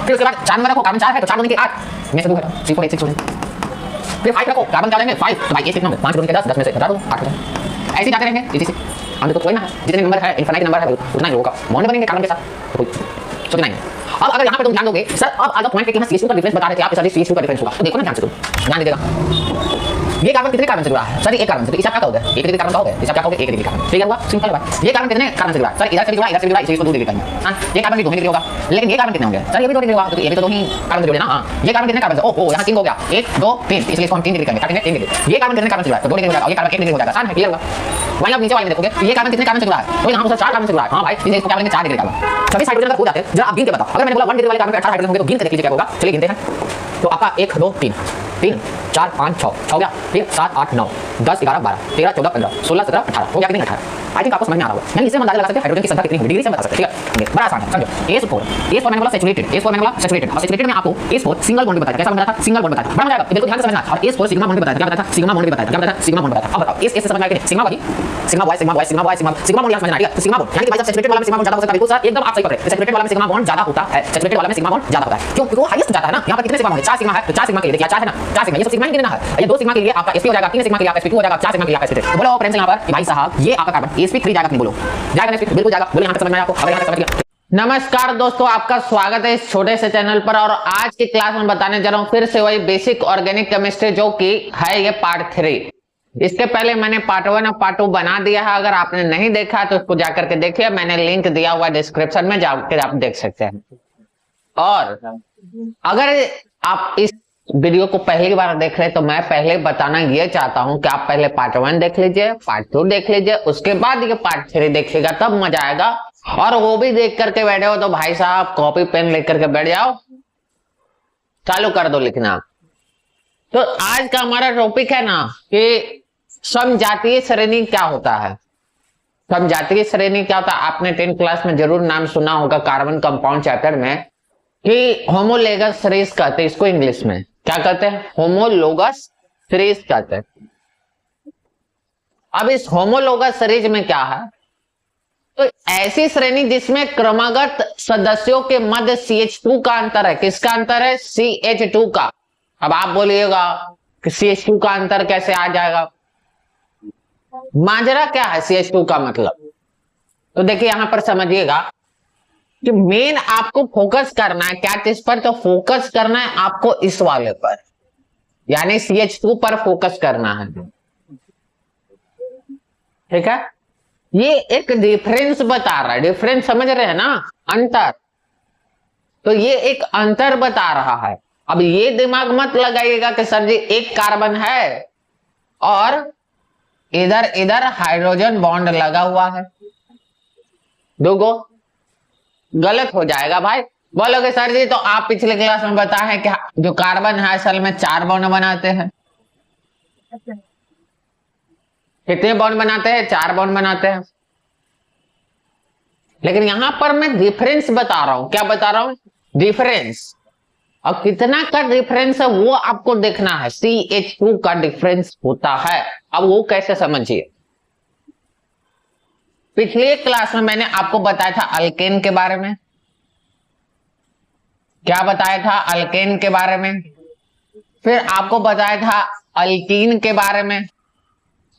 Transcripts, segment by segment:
फिर उसके बाद 4 नंबर रखो, कार्बन 4 है तो 4 दूनी के 8 में से 2 है, C4 H6 छोड़ेंगे। फिर 5 रखो, कार्बन क्या लेंगे 5, तो भाई ये कितना होगा 5 दूनी के 10, 10 में से घटा दो 8 हो जाएगा। ऐसे जाते रहेंगे इसी से, हम तो कोई ना है, जितने नंबर है इनफाइनाइट नंबर है उतना ही होगा, बॉन्ड बनेंगे कार्बन के साथ, तो सोचना नहीं। अब अगर यहाँ पे तुम ध्यान दोगे सर, अब अगर पॉइंट पे कि हम CH2 का डिफरेंस बता रहे थे आप, सर CH2 का डिफरेंस होगा, तो देखो ना ध्यान से, तुम ध्यान दीजिएगा ये कार्बन कितने कार्बन से जुड़ा है सर, एक कार्बन से, तो इसका क्या कहोगे, एक डिग्री कार्बन का होगा, इसका क्या कहोगे, एक डिग्री कार्बन, ठीक है हुआ, सिंपल बात। ये कार्बन कितने कार्बन से जुड़ा है सर, इधर से जुड़ा, इधर से जुड़ा, इसी को 2 डिग्री कहेंगे। हां ये कार्बन भी 2 डिग्री होगा, लेकिन ये कार्बन कितने होंगे सर, ये भी 2 डिग्री होगा, तो ये भी तो 2 ही कार्बन से जुड़े ना। हां ये कार्बन कितने कार्बन से, ओहो यहां 3 हो गया, 1 2 3, इसलिए इसको हम 3 डिग्री कहेंगे, काटेंगे 3 डिग्री। ये कार्बन कितने कार्बन से जुड़ा है, तो 2 डिग्री हो जाएगा, ये कार्बन 1 डिग्री हो जाएगा, आसान है, क्लियर होगा। वहीं आप नीचे वाले में देखोगे ये कार्बन कितने कार्बन से जुड़ा है, तो यहां पर 4 कार्बन से जुड़ा है। हां भाई इसलिए इसको क्या बोलेंगे 4 डिग्री कार्बन। सभी हाइड्रोजन अगर हो जाते हैं जरा आप गिन के बताओ, अगर मैंने बोला 1 डिग्री वाले कार्बन पे 18 हाइड्रोजन होंगे तो गिन के देख लीजिए क्या होगा, चलिए गिनते हैं। तो आपका 1 2 3 3 4 5 6 हो गया, फिर 7 8 9 10 11 12 13 14 15 16 17 18 हो गया, कितने 18। आई थिंक आपको समझ में आ रहा होगा, यानी इससे हम अंदाजा लगा सकते हैं हाइड्रोजन की संख्या कितनी है, डिग्री से हम बता सकते हैं, ठीक है बड़ा आसान है समझो। S4 मैंने बोला सैचुरेटेड, S4 मैंने बोला सैचुरेटेड, और सैचुरेटेड में आपको S4 सिंगल बॉन्ड बताया, कैसा बताया था, सिंगल बॉन्ड बताया, बड़ा मजा आएगा, बिल्कुल ध्यान से समझना। और S4 सिग्मा बॉन्ड बताया, क्या बताया था, सिग्मा बॉन्ड बताया, क्या बताया था, सिग्मा बॉन्ड बताया। अब बताओ S समझ में आएगा, सिग्मा वाली sigma y sigma y sigma y sigma bond समझना, ठीक है। तो सिग्मा बॉन्ड यानी कि भाई जब सैचुरेटेड वाला में सिग्मा बॉन्ड ज्यादा हो सकता है, बिल्कुल सर एकदम आप सही पकड़े, सैचुरेटेड वाला में सिग्मा बॉन्ड ज्यादा होता है, सैचुरेटेड वाला में सिग्मा बॉन्ड ज्यादा होता है, क्यों, क्योंकि वो हाईएस्ट जाता है ना। यहां पर कितने सिग्मा बॉन्ड है, 4 सिग्मा है, तो 4 सिग्मा के लिए देखिए 4 है ना, 4 सिग्मा, ये सब सिग्मा ही गिनना है, ये 2 सिग्मा के लिए आपका sp हो जाएगा, 3 सिग्मा के लिए आपका sp2 हो जाएगा, 4 सिग्मा के लिए आपका sp3। बोलो फ्रेंड्स यहां पर कि भाई साहब ये आपका कार्बन sp3 जाएगा कि नहीं, बोलो जाएगा ना, बिल्कुल जाएगा, बोलो यहां पे समझ में आया आपको, अगर यहां पे समझ गया। नमस्कार दोस्तों, आपका स्वागत है इस छोटे से चैनल पर। और आज की क्लास में बताने जा रहा हूं फिर से वही बेसिक ऑर्गेनिक केमिस्ट्री, जो कि है ये पार्ट 3। इसके पहले मैंने पार्ट 1 और पार्ट 2 बना दिया है, अगर आपने नहीं देखा तो उसको जाकर के देखिए, मैंने लिंक दिया हुआ डिस्क्रिप्शन में, जाकर आप देख सकते हैं। और अगर आप इस वीडियो को पहली बार देख रहे हैं तो मैं पहले बताना ये चाहता हूं कि आप पहले पार्ट 1 देख लीजिए, पार्ट 2 देख लीजिए, उसके बाद ये पार्ट 3 देखिएगा, तब मजा आएगा। और वो भी देख करके बैठे हो तो भाई साहब कॉपी पेन लेकर के बैठ जाओ, चालू कर दो लिखना। तो आज का हमारा टॉपिक है ना कि समजातीय श्रेणी क्या होता है। समजातीय श्रेणी क्या होता है, आपने 10th क्लास में जरूर नाम सुना होगा कार्बन कंपाउंड चैप्टर में, कि होमोलोगस सीरीज कहते हैं इसको, इंग्लिश में क्या कहते हैं, होमोलोगस सीरीज कहते हैं। अब इस होमोलोगस सीरीज में क्या है, तो ऐसी श्रेणी जिसमें क्रमागत सदस्यों के मध्य CH2 का अंतर है। किसका अंतर है, CH2 का। अब आप बोलिएगा कि CH2 का अंतर कैसे आ जाएगा, माजरा क्या है CH2 का मतलब। तो देखिए यहां पर समझिएगा कि मेन आपको फोकस करना है क्या चीज पर, तो फोकस करना है आपको इस वाले पर, यानी CH2 पर फोकस करना है, ठीक है। ये एक डिफरेंस बता रहा है, डिफरेंस समझ रहे हैं ना, अंतर। तो ये एक अंतर बता रहा है। अब ये दिमाग मत लगाइएगा कि सर जी एक कार्बन है और इधर इधर हाइड्रोजन बॉन्ड लगा हुआ है, दोगो, गलत हो जाएगा भाई। बोलोगे सर जी तो आप पिछले क्लास में बताए हैं कि जो कार्बन है असल में 4 बॉन्ड बनाते हैं। कितने बॉन्ड बनाते हैं, 4 बॉन्ड बनाते हैं। लेकिन यहां पर मैं डिफरेंस बता रहा हूं, क्या बता रहा हूं, डिफरेंस। और कितना का डिफरेंस है वो आपको देखना है, CH2 का डिफरेंस होता है। अब वो कैसे समझिए, पिछले क्लास में मैंने आपको बताया था अल्केन के बारे में। क्या बताया था, अल्केन के बारे में। फिर आपको बताया था अल्कीन के बारे में।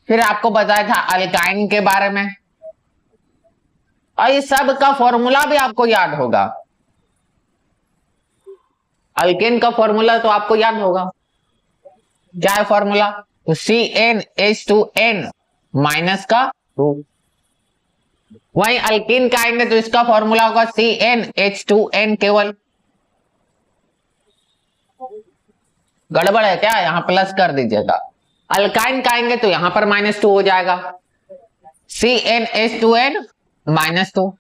फिर आपको बताया था अल्काइन के बारे में। और इस सब का फॉर्मूला भी आपको याद होगा। अल्केन का फॉर्मूला तो आपको याद होगा, क्या है फॉर्मूला, तो CnH2n माइनस का 2। वहीं अल्कीन का आएंगे तो इसका फॉर्मूला होगा CnH2n केवल। गड़बड़ है क्या, यहां प्लस कर दीजिएगा। अल्काइन का आएंगे तो यहां पर -2 हो जाएगा, CnH2n -2।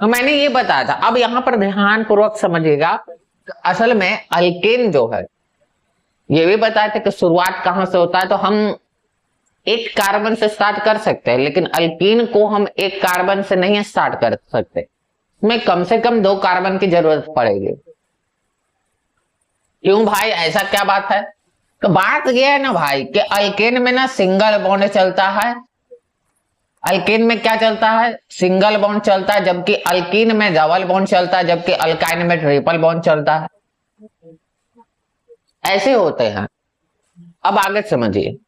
तो मैंने ये बताया था। अब यहां पर ध्यान पूर्वक समझिएगा, असल में अल्केन जो है, ये भी बताया था कि शुरुआत कहां से होता है, तो हम एक कार्बन से स्टार्ट कर सकते हैं, लेकिन अल्कीन को हम एक कार्बन से नहीं स्टार्ट कर सकते, इसमें कम से कम 2 कार्बन की जरूरत पड़ेगी। क्यों भाई, ऐसा क्या बात है, तो बात यह है ना भाई कि अल्केन में ना सिंगल बॉन्ड चलता है अल्कीन में क्या चलता है, सिंगल बॉन्ड चलता है, जबकि अल्कीन में डबल बॉन्ड चलता है, जबकि अल्काइन में ट्रिपल बॉन्ड चलता है। ऐसे होते हैं। अब आगे समझिए।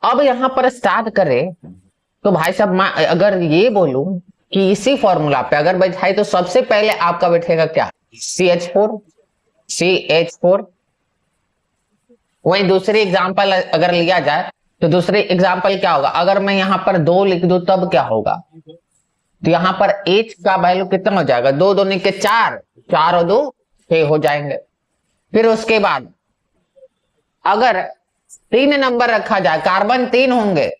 अब यहां पर स्टार्ट करें तो भाई साहब मैं अगर ये बोलूं कि इसी फॉर्मूला पे अगर बैठाई तो सबसे पहले आपका बैठेगा क्या, CH4। वही दूसरी एग्जांपल अगर लिया जाए तो दूसरी एग्जांपल क्या होगा, अगर मैं यहां पर 2 लिख दूं तब क्या होगा, तो यहां पर H का वैल्यू कितना हो जाएगा, 2 दूनी के 4, 4 और 2 6 हो जाएंगे। फिर उसके बाद अगर 3 नंबर रखा जाए, कार्बन 3 होंगे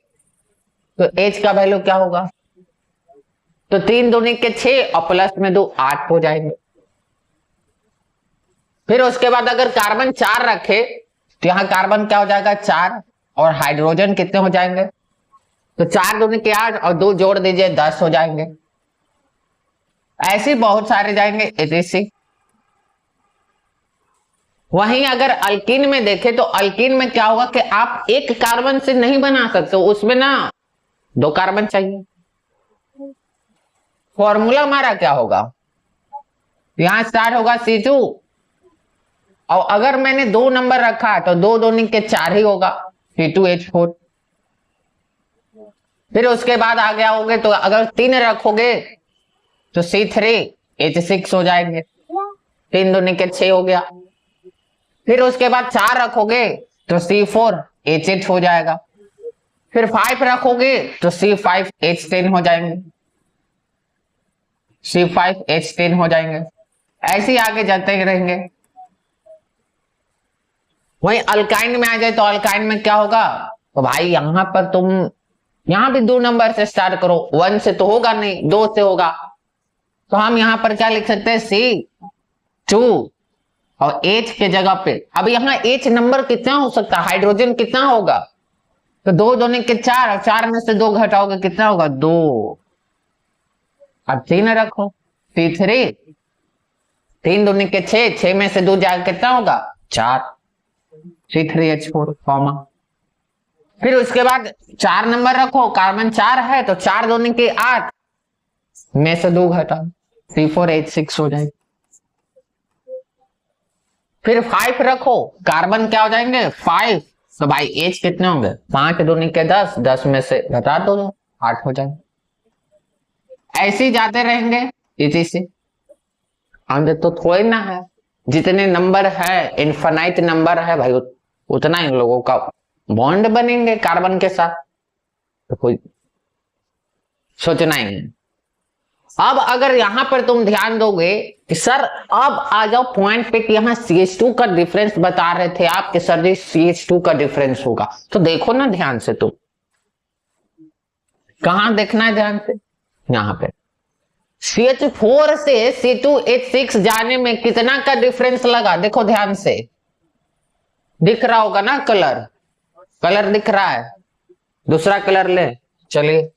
तो H का वैल्यू क्या होगा, तो 3 दूनी के 6 और प्लस में 2 8 हो जाएंगे। फिर उसके बाद अगर कार्बन 4 रखे तो यहां कार्बन क्या हो जाएगा 4 और हाइड्रोजन कितने हो जाएंगे, तो 4 दूनी के 8 और 2 जोड़ दीजिए 10 हो जाएंगे। ऐसे बहुत सारे जाएंगे 86। वहीं अगर अल्कीन में देखें तो अल्कीन में क्या होगा कि आप एक कार्बन से नहीं बना सकते, उसमें ना 2 कार्बन चाहिए। फॉर्मूला हमारा क्या होगा, यहां स्टार्ट होगा C2 और अगर मैंने 2 नंबर रखा तो 2 दूनी के 4 ही होगा, C2H4। फिर उसके बाद आगे आओगे तो अगर 3 रखोगे तो C3H6 हो जाएंगे, 3 दूनी के 6 हो गया। फिर उसके बाद 4 रखोगे तो C4H8 हो जाएगा। फिर 5 रखोगे तो C5H10 हो जाएंगे, C5H10 हो जाएंगे। ऐसे ही आगे जाते रहेंगे। वही अल्काइन में आ जाए तो अल्काइन में क्या होगा, तो भाई यहां पर तुम यहां भी 2 नंबर से स्टार्ट करो, 1 से तो होगा नहीं, 2 से होगा, तो हम यहां पर क्या लिख सकते हैं C2 और H के जगह पे। अब यहाँ H नंबर कितना हो सकता है, हाइड्रोजन कितना होगा, तो 2 दूनी के 4 और 4 में से 2 घटाओगे कितना होगा 2। अब 3 रखो C3, 3 दूनी के 6, 6 में से 2 जाएगा कितना होगा 4, C3H4 कॉमा। फिर उसके बाद 4 नंबर रखो, कार्बन 4 है तो 4 दूनी के 8 में से 2 घटा, C4H6 हो जाएगा। फिर 5 रखो, कार्बन क्या हो जाएंगे 5, तो भाई H कितने होंगे 5 दूनी के 10, 10 में से घटा दो 8 हो जाएंगे। ऐसे ही जाते रहेंगे इसी से। हम तो थोड़ी ना है, जितने नंबर है इनफाइनाइट नंबर है भाई, उतना इन लोगों का बॉन्ड बनेंगे कार्बन के साथ, तो कोई सोचना ही नहीं। अब अगर यहां पर तुम ध्यान दोगे कि सर अब आ जाओ पॉइंट पे कि यहां CH2 का डिफरेंस बता रहे थे आप कि सर जी CH2 का डिफरेंस होगा, तो देखो ना ध्यान से, तुम कहां देखना है ध्यान से, यहां पे CH4 से C2H6 जाने में कितना का डिफरेंस लगा, देखो ध्यान से, दिख रहा होगा ना, कलर कलर दिख रहा है, दूसरा कलर ले चलिए।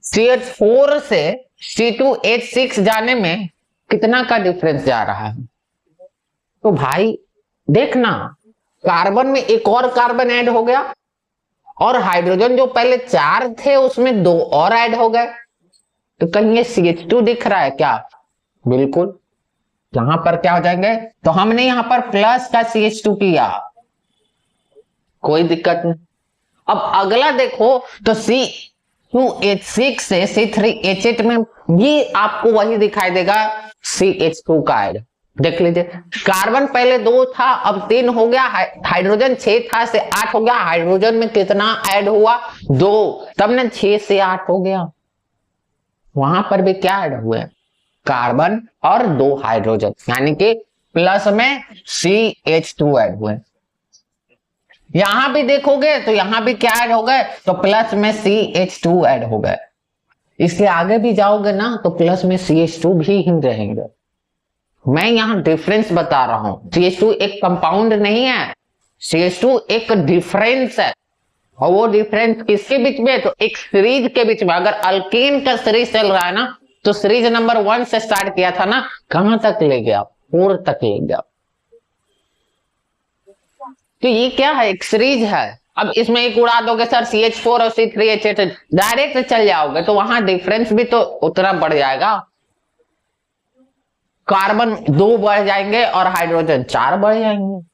CH4 से C2H6 जाने में कितना का डिफरेंस जा रहा है, तो भाई देखना कार्बन में एक और कार्बन ऐड हो गया और हाइड्रोजन जो पहले 4 थे उसमें 2 और ऐड हो गए, तो कहीं ये CH2 दिख रहा है क्या, बिल्कुल। यहां पर क्या हो जाएंगे, तो हमने यहां पर प्लस का CH2 किया, कोई दिक्कत नहीं। अब अगला देखो तो C2H6 से C3H8 में भी आपको वही दिखाई देगा CH2 का ऐड, देख लीजिए। कार्बन पहले 2 था अब 3 हो गया, हाइड्रोजन 6 था से 8 हो गया, हाइड्रोजन में कितना ऐड हुआ 2, तब ना 6 से 8 हो गया। वहां पर भी क्या ऐड हुए, कार्बन और 2 हाइड्रोजन, यानी कि प्लस में CH2 ऐड हुए। यहां भी देखोगे तो यहां भी क्या ऐड हो गए, तो प्लस में CH2 ऐड हो गए। इससे आगे भी जाओगे ना तो प्लस में CH2 भी ही रहेंगे। मैं यहां डिफरेंस बता रहा हूं, CH2 एक कंपाउंड नहीं है, CH2 एक डिफरेंस है। और वो डिफरेंस किसके बीच में, तो एक सीरीज के बीच में। अगर अल्कीन का सीरीज चल रहा है ना, तो सीरीज नंबर 1 से स्टार्ट किया था ना, कहां तक ले गया, 4 तक ले गया। तो ये क्या है, एक सीरीज है। अब इसमें एक उड़ा दोगे सर CH4 और C3H8 डायरेक्ट चल जाओगे तो वहां डिफरेंस भी तो उतना बढ़ जाएगा। कार्बन 2 बढ़ जाएंगे और हाइड्रोजन 4 बढ़ जाएंगे।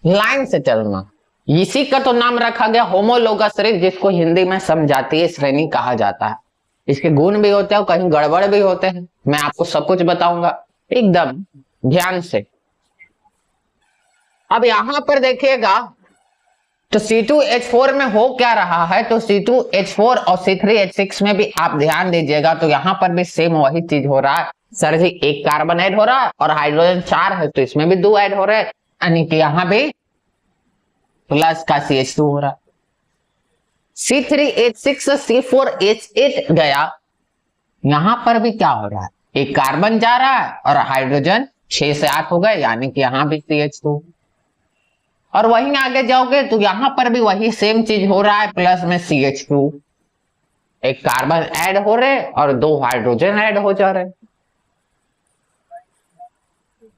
लाइन से चलना, इसी का तो नाम रखा गया होमोलोगस श्रेणी, जिसको हिंदी में समजातीय श्रेणी कहा जाता है। इसके गुण भी होते हैं और कहीं गड़बड़ भी होते हैं, मैं आपको सब कुछ बताऊंगा एकदम ध्यान से। अब यहां पर देखिएगा तो C2H4 में हो क्या रहा है, तो C2H4 और C3H6 में भी आप ध्यान दीजिएगा तो यहां पर भी सेम वही चीज हो रहा है। सर जी एक कार्बन ऐड हो रहा है और हाइड्रोजन 4 है तो इसमें भी 2 ऐड हो रहे हैं, यानी कि यहां भी प्लस का CH2 हो रहा है। C3H6 से C4H8 गया, यहां पर भी क्या हो रहा है, एक कार्बन जा रहा है और हाइड्रोजन 6 से 8 हो गए, यानी कि यहां भी CH2। और वहीं आगे जाओगे तो यहां पर भी वही सेम चीज हो रहा है, प्लस में CH2, एक कार्बन ऐड हो रहे और 2 हाइड्रोजन ऐड हो जा रहे।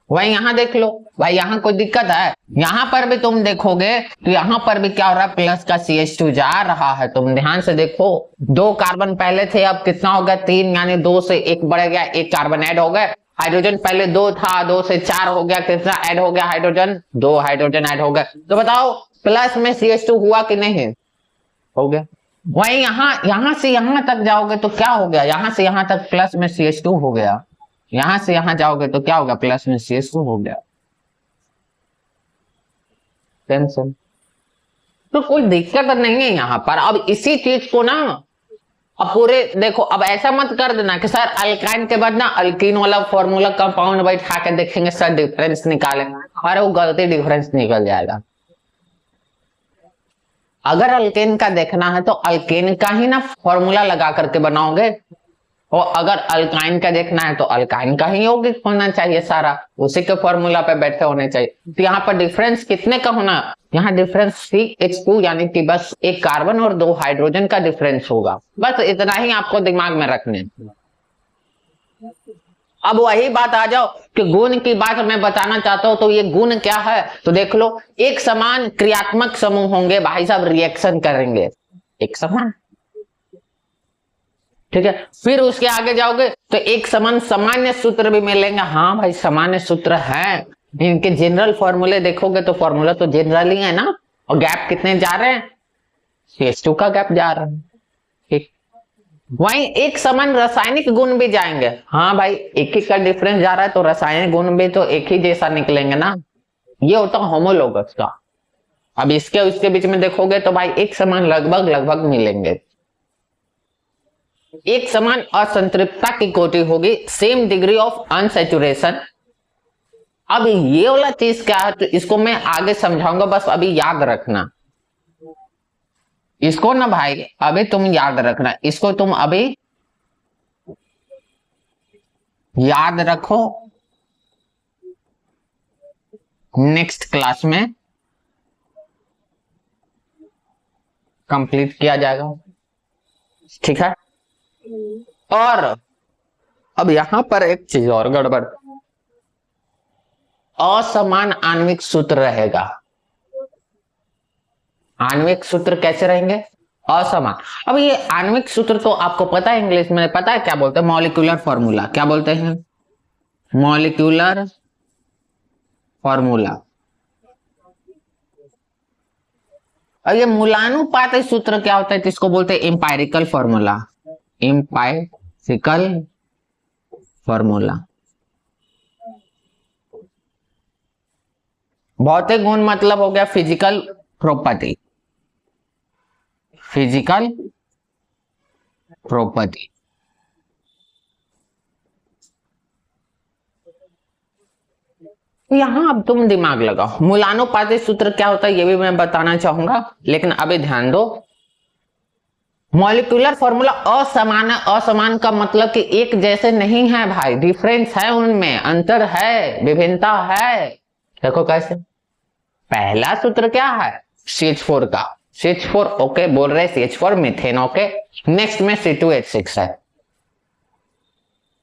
वही यहां देख लो भाई, यहां कोई दिक्कत है, यहां पर भी तुम देखोगे तो यहां पर भी क्या हो रहा है, प्लस का CH2 जा रहा है। तुम ध्यान से देखो, 2 कार्बन पहले थे, अब कितना हो गया 3, यानी 2 से 1 बढ़ गया, 1 कार्बन ऐड हो गए। हाइड्रोजन पहले 2 था, 2 से 4 हो गया, कितना ऐड हो गया हाइड्रोजन, 2 हाइड्रोजन ऐड हो गए। तो बताओ प्लस में CH2 हुआ कि नहीं, हो गया। वही यहां से यहां तक जाओगे तो क्या हो गया, यहां से यहां तक प्लस में CH2 हो गया, यहां से यहां जाओगे तो क्या होगा, प्लस में CH2 हो गया। टेंशन तो कोई दिक्कत नहीं है यहां पर। अब इसी चीज को ना अब पूरे देखो, अब ऐसा मत कर देना कि सर अल्काइन के बाद ना अल्कीन वाला फॉर्मूला कंपाउंड बैठा के देखेंगे सर डिफरेंस निकालेंगे, अरे वो गलती डिफरेंस निकल जाएगा। अगर अल्केन का देखना है तो अल्केन का ही ना फॉर्मूला लगा करके बनाओगे, और अगर अल्काइन का देखना है तो अल्काइन का ही यौगिक होना चाहिए सारा, उसी के फॉर्मूला पे बैठे होने चाहिए। तो यहाँ पर डिफरेंस कितने का होना, यहाँ डिफरेंस CH2 यानी कि बस एक कार्बन और 2 हाइड्रोजन का डिफरेंस होगा, बस इतना ही आपको दिमाग में रखने। अब वही बात आ जाओ कि गुण की बात मैं बताना चाहता हूं, तो ये गुण क्या है, तो देख लो, एक समान क्रियात्मक समूह होंगे भाई साहब, रिएक्शन करेंगे एक समान, ठीक है। फिर उसके आगे जाओगे तो एक समान सामान्य सूत्र भी मिलेंगे, हाँ भाई सामान्य सूत्र है, इनके जनरल फॉर्मूले देखोगे तो फॉर्मूला तो जनरल ही है ना, और गैप कितने जा रहे हैं, CH2 का गैप जा रहा है, ठीक। वहीं एक समान रासायनिक गुण भी जाएंगे, हाँ भाई एक ही का डिफरेंस जा रहा है तो रासायनिक गुण भी तो एक ही जैसा निकलेंगे ना, ये होता है होमोलोगस का। अब इसके उसके बीच में देखोगे तो भाई एक समान लगभग मिलेंगे। एक समान असंतृप्तता की कोटि होगी, सेम डिग्री ऑफ अनसैचुरेशन। अब ये वाला चीज क्या है तो इसको मैं आगे समझाऊंगा, बस अभी याद रखना इसको ना भाई, अभी तुम याद रखना इसको, तुम अभी याद रखो, नेक्स्ट क्लास में कंप्लीट किया जाएगा, ठीक है। और अब यहां पर एक चीज और गड़बड़, असमान आणविक सूत्र रहेगा। आणविक सूत्र कैसे रहेंगे, असमान। अब ये आणविक सूत्र तो आपको पता है, इंग्लिश में पता है क्या बोलते हैं, मॉलिक्यूलर फॉर्मूला, क्या बोलते हैं, मॉलिक्यूलर फॉर्मूला। और ये मूलानुपाती सूत्र क्या होता है, जिसको बोलते हैं एम्पायरिकल फॉर्मूला, एम्पायरिकल फॉर्मूला। भौतिक गुण मतलब हो गया फिजिकल प्रॉपर्टी, फिजिकल प्रॉपर्टी। यहां अब तुम दिमाग लगाओ, मूलानुपाती सूत्र क्या होता है ये भी मैं बताना चाहूंगा, लेकिन अभी ध्यान दो। मॉलिक्यूलर फॉर्मूला असमान है, असमान का मतलब कि एक जैसे नहीं है भाई, डिफरेंस है, उनमें अंतर है, विभिन्नता है। देखो कैसे, पहला सूत्र क्या है CH4 का, CH4 ओके बोल रहे, CH4 मीथेन ओके। नेक्स्ट में C2H6 है,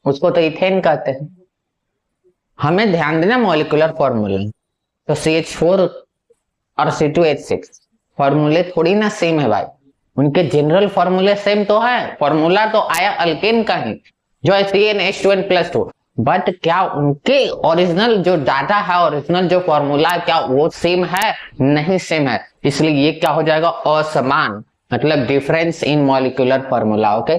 उसको तो इथेन कहते हैं। हमें ध्यान देना मॉलिक्यूलर फॉर्मूला, तो CH4 और C2H6 फॉर्मूले थोड़ी ना सेम है भाई, उनके जनरल फॉर्मूले सेम तो है, फॉर्मूला तो आया अल्केन का ही जो है CnH2n+2, बट क्या उनके ओरिजिनल जो डाटा है, ओरिजिनल जो फॉर्मूला है, क्या वो सेम है? नहीं सेम है, इसलिए ये क्या हो जाएगा? असमान, मतलब difference in molecular formula. Okay,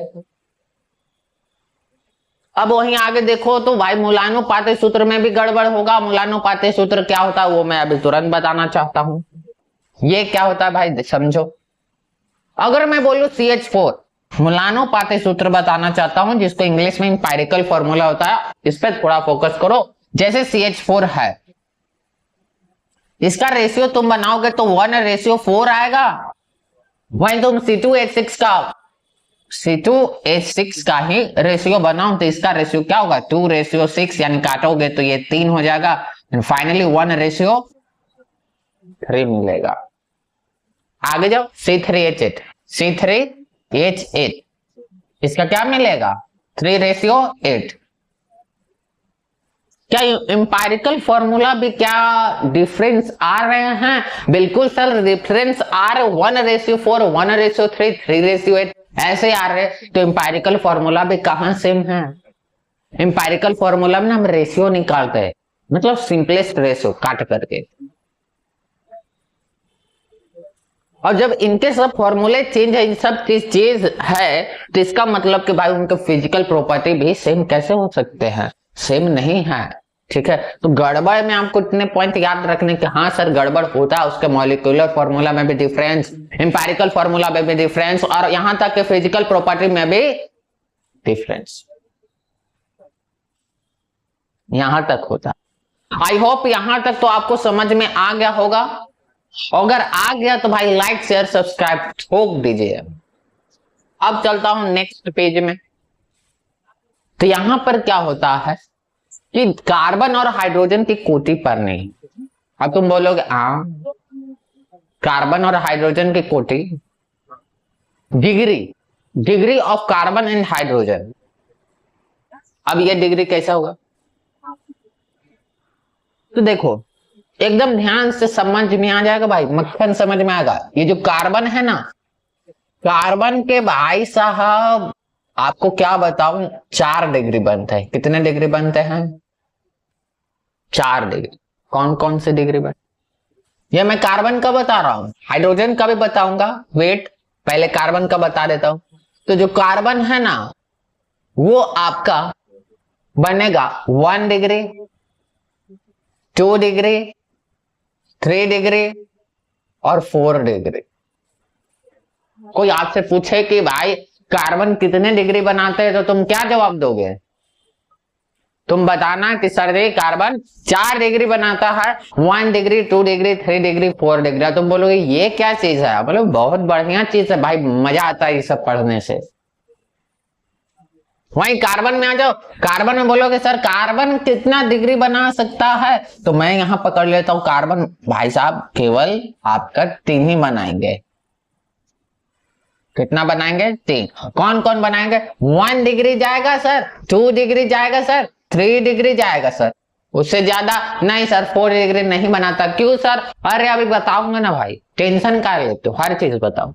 अब वहीं आगे देखो तो भाई मूलानुपाती सूत्र में भी गड़बड़ होगा। मूलानुपाती सूत्र क्या होता है वो मैं अभी तुरंत बताना चाहता हूं। ये क्या होता है भाई समझो, अगर मैं बोलूं CH4 मूलानुपाती सूत्र बताना चाहता हूं, जिसको इंग्लिश में इंपायरिकल फॉर्मूला होता है, इस पर थोड़ा फोकस करो। जैसे CH4 है, इसका रेशियो तुम बनाओगे तो 1:4 आएगा। वहीं तुम C2H6 का ही रेशियो बनाओ तो इसका रेशियो क्या होगा? 2:6, यानी काटोगे तो ये 3 हो जाएगा, फाइनली 1:3 मिलेगा। आगे जाओ, C3H8 इसका क्या मिलेगा? 3:8। क्या इंपायरिकल फॉर्मूला भी क्या डिफरेंस आ रहे हैं? बिल्कुल सर, डिफरेंस आ रहे, 1:4, 1:3, 3:8 ऐसे आ रहे। तो इंपायरिकल फॉर्मूला भी कहां सेम है? इंपायरिकल फॉर्मूला में हम रेशियो निकालते हैं, मतलब सिंपलेस्ट रेशियो काट करके, और जब इनके सब फॉर्मूले चेंज है, इन सब चीज है, तो इसका मतलब कि भाई उनके फिजिकल प्रॉपर्टी भी सेम कैसे हो सकते हैं? सेम नहीं है। ठीक है, तो गड़बड़ में आपको इतने पॉइंट याद रखने के, हाँ सर गड़बड़ होता है, उसके मॉलिक्यूलर फॉर्मूला में भी डिफरेंस, इंपायरिकल फॉर्मूला में भी डिफरेंस, और यहां तक के फिजिकल प्रॉपर्टी में भी डिफरेंस, यहां तक होता। आई होप यहां तक तो आपको समझ में आ गया होगा। अगर आ गया तो भाई लाइक शेयर सब्सक्राइब ठोक दीजिए। अब चलता हूं नेक्स्ट पेज में। तो यहां पर क्या होता है कि कार्बन और हाइड्रोजन की कोटि पर नहीं। अब तुम बोलोगे कार्बन और हाइड्रोजन की कोटि, degree of carbon and hydrogen. अब ये डिग्री कैसा होगा? तो देखो एकदम ध्यान से समझ में आ जाएगा भाई, मक्खन समझ में आएगा। ये जो कार्बन है ना, कार्बन के भाई साहब आपको क्या बताऊं, 4 डिग्री बनते हैं। कितने डिग्री बनते हैं? 4 डिग्री। कौन कौन से डिग्री बनते? ये मैं कार्बन का बता रहा हूं, हाइड्रोजन का भी बताऊंगा। वेट, पहले कार्बन का बता देता हूं। तो जो कार्बन है ना, वो आपका बनेगा 1 डिग्री, 2 डिग्री, 3 डिग्री और 4 डिग्री। कोई आपसे पूछे कि भाई कार्बन कितने डिग्री बनाते हैं, तो तुम क्या जवाब दोगे? तुम बताना कि सर जी कार्बन 4 डिग्री बनाता है, 1 डिग्री, 2 डिग्री, 3 डिग्री, 4 डिग्री। तुम बोलोगे ये क्या चीज है? मतलब बहुत बढ़िया चीज है भाई, मजा आता है ये सब पढ़ने से। वहीं कार्बन में आ जाओ, कार्बन में बोलोगे सर कार्बन कितना डिग्री बना सकता है, तो मैं यहां पकड़ लेता हूं कार्बन भाई साहब केवल आपका 3 ही बनाएंगे। कितना बनाएंगे? 3। कौन कौन बनाएंगे? 1 डिग्री जाएगा सर, 2 डिग्री जाएगा सर, 3 डिग्री जाएगा सर, उससे ज्यादा नहीं सर। 4 डिग्री नहीं बनाता। क्यों सर? अरे अभी बताऊंगा ना भाई, टेंशन का लेते हो, हर चीज बताओ।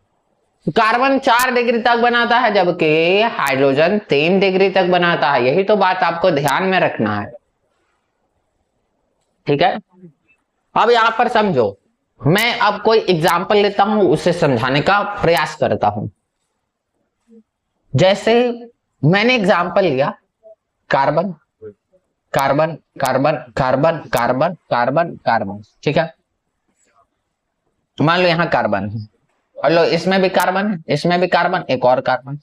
कार्बन 4 डिग्री तक बनाता है, जबकि हाइड्रोजन 3 डिग्री तक बनाता है। यही तो बात आपको ध्यान में रखना है। ठीक है, अब यहां पर समझो, मैं अब कोई एग्जाम्पल लेता हूं, उसे समझाने का प्रयास करता हूं। जैसे मैंने एग्जाम्पल लिया carbon carbon carbon carbon carbon carbon carbon. ठीक है, मान लो यहां कार्बन है, और लो इसमें भी कार्बन है, इसमें भी कार्बन, एक और कार्बन,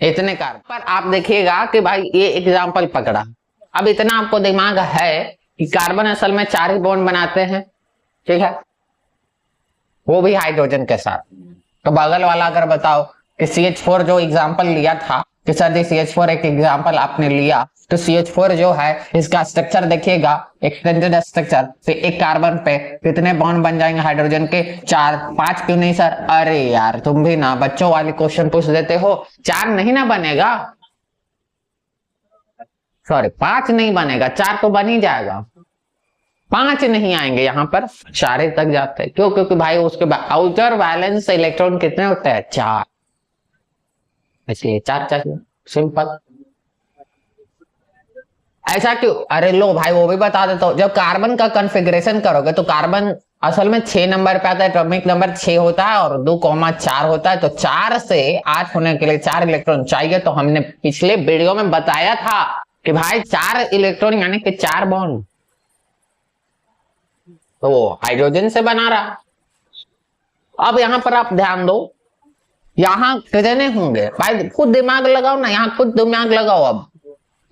इतने कार्बन। पर आप देखिएगा कि भाई ये एग्जाम्पल पकड़ा। अब इतना आपको दिमाग है कि कार्बन असल में 4 ही बॉन्ड बनाते हैं। ठीक है, वो भी हाइड्रोजन के साथ। तो बगल वाला अगर बताओ कि CH4 जो एग्जाम्पल लिया था कि सर जी CH4 एक एग्जाम्पल आपने लिया, तो CH4 जो है इसका स्ट्रक्चर देखिएगा, एक्सटेंडेड स्ट्रक्चर। तो एक कार्बन पे कितने बॉन्ड बन जाएंगे हाइड्रोजन के? 4। 5 क्यों नहीं सर? अरे यार तुम भी ना बच्चों वाले क्वेश्चन पूछ देते हो। 4 नहीं ना बनेगा, सॉरी 5 नहीं बनेगा, 4 तो बन ही जाएगा। 5 नहीं आएंगे यहाँ पर, 4 तक जाते हैं। क्यों? क्योंकि भाई उसके आउटर वैलेंस इलेक्ट्रॉन कितने होते हैं? 4, इसलिए 4 चाहिए, सिंपल। ऐसा क्यों? अरे लो भाई वो भी बता देता हूं। जब कार्बन का कॉन्फ़िगरेशन करोगे तो कार्बन असल में 6 नंबर पे आता है, एटॉमिक नंबर 6 होता है और 2,4 होता है। तो 4 से 8 होने के लिए 4 इलेक्ट्रॉन चाहिए। तो हमने पिछले वीडियो में बताया था कि भाई 4 इलेक्ट्रॉन यानी कि 4 बॉन्ड, तो वो हाइड्रोजन से बना रहा। अब यहां पर आप ध्यान दो, यहां कितने होंगे भाई? खुद दिमाग लगाओ ना, यहां खुद दिमाग लगाओ। अब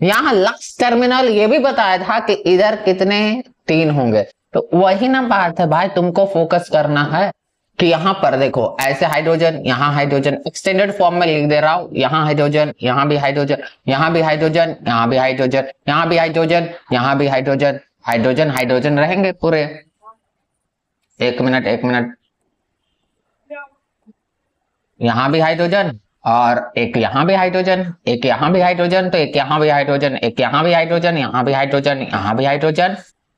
यहां लक्स टर्मिनल ये भी बताया था कि इधर कितने 3 होंगे। तो वही ना बात है भाई, तुमको फोकस करना है कि यहां पर देखो ऐसे हाइड्रोजन, यहां हाइड्रोजन, एक्सटेंडेड फॉर्म में लिख दे रहा हूं। यहां हाइड्रोजन, यहां भी हाइड्रोजन, यहां भी हाइड्रोजन, यहां भी हाइड्रोजन, यहां भी हाइड्रोजन, यहां भी हाइड्रोजन, हाइड्रोजन हाइड्रोजन रहेंगे पूरे। एक मिनट, यहां भी हाइड्रोजन और एक यहां भी हाइड्रोजन, एक यहां भी हाइड्रोजन, तो एक यहां भी हाइड्रोजन, एक यहां भी हाइड्रोजन, यहां भी हाइड्रोजन, यहां भी हाइड्रोजन,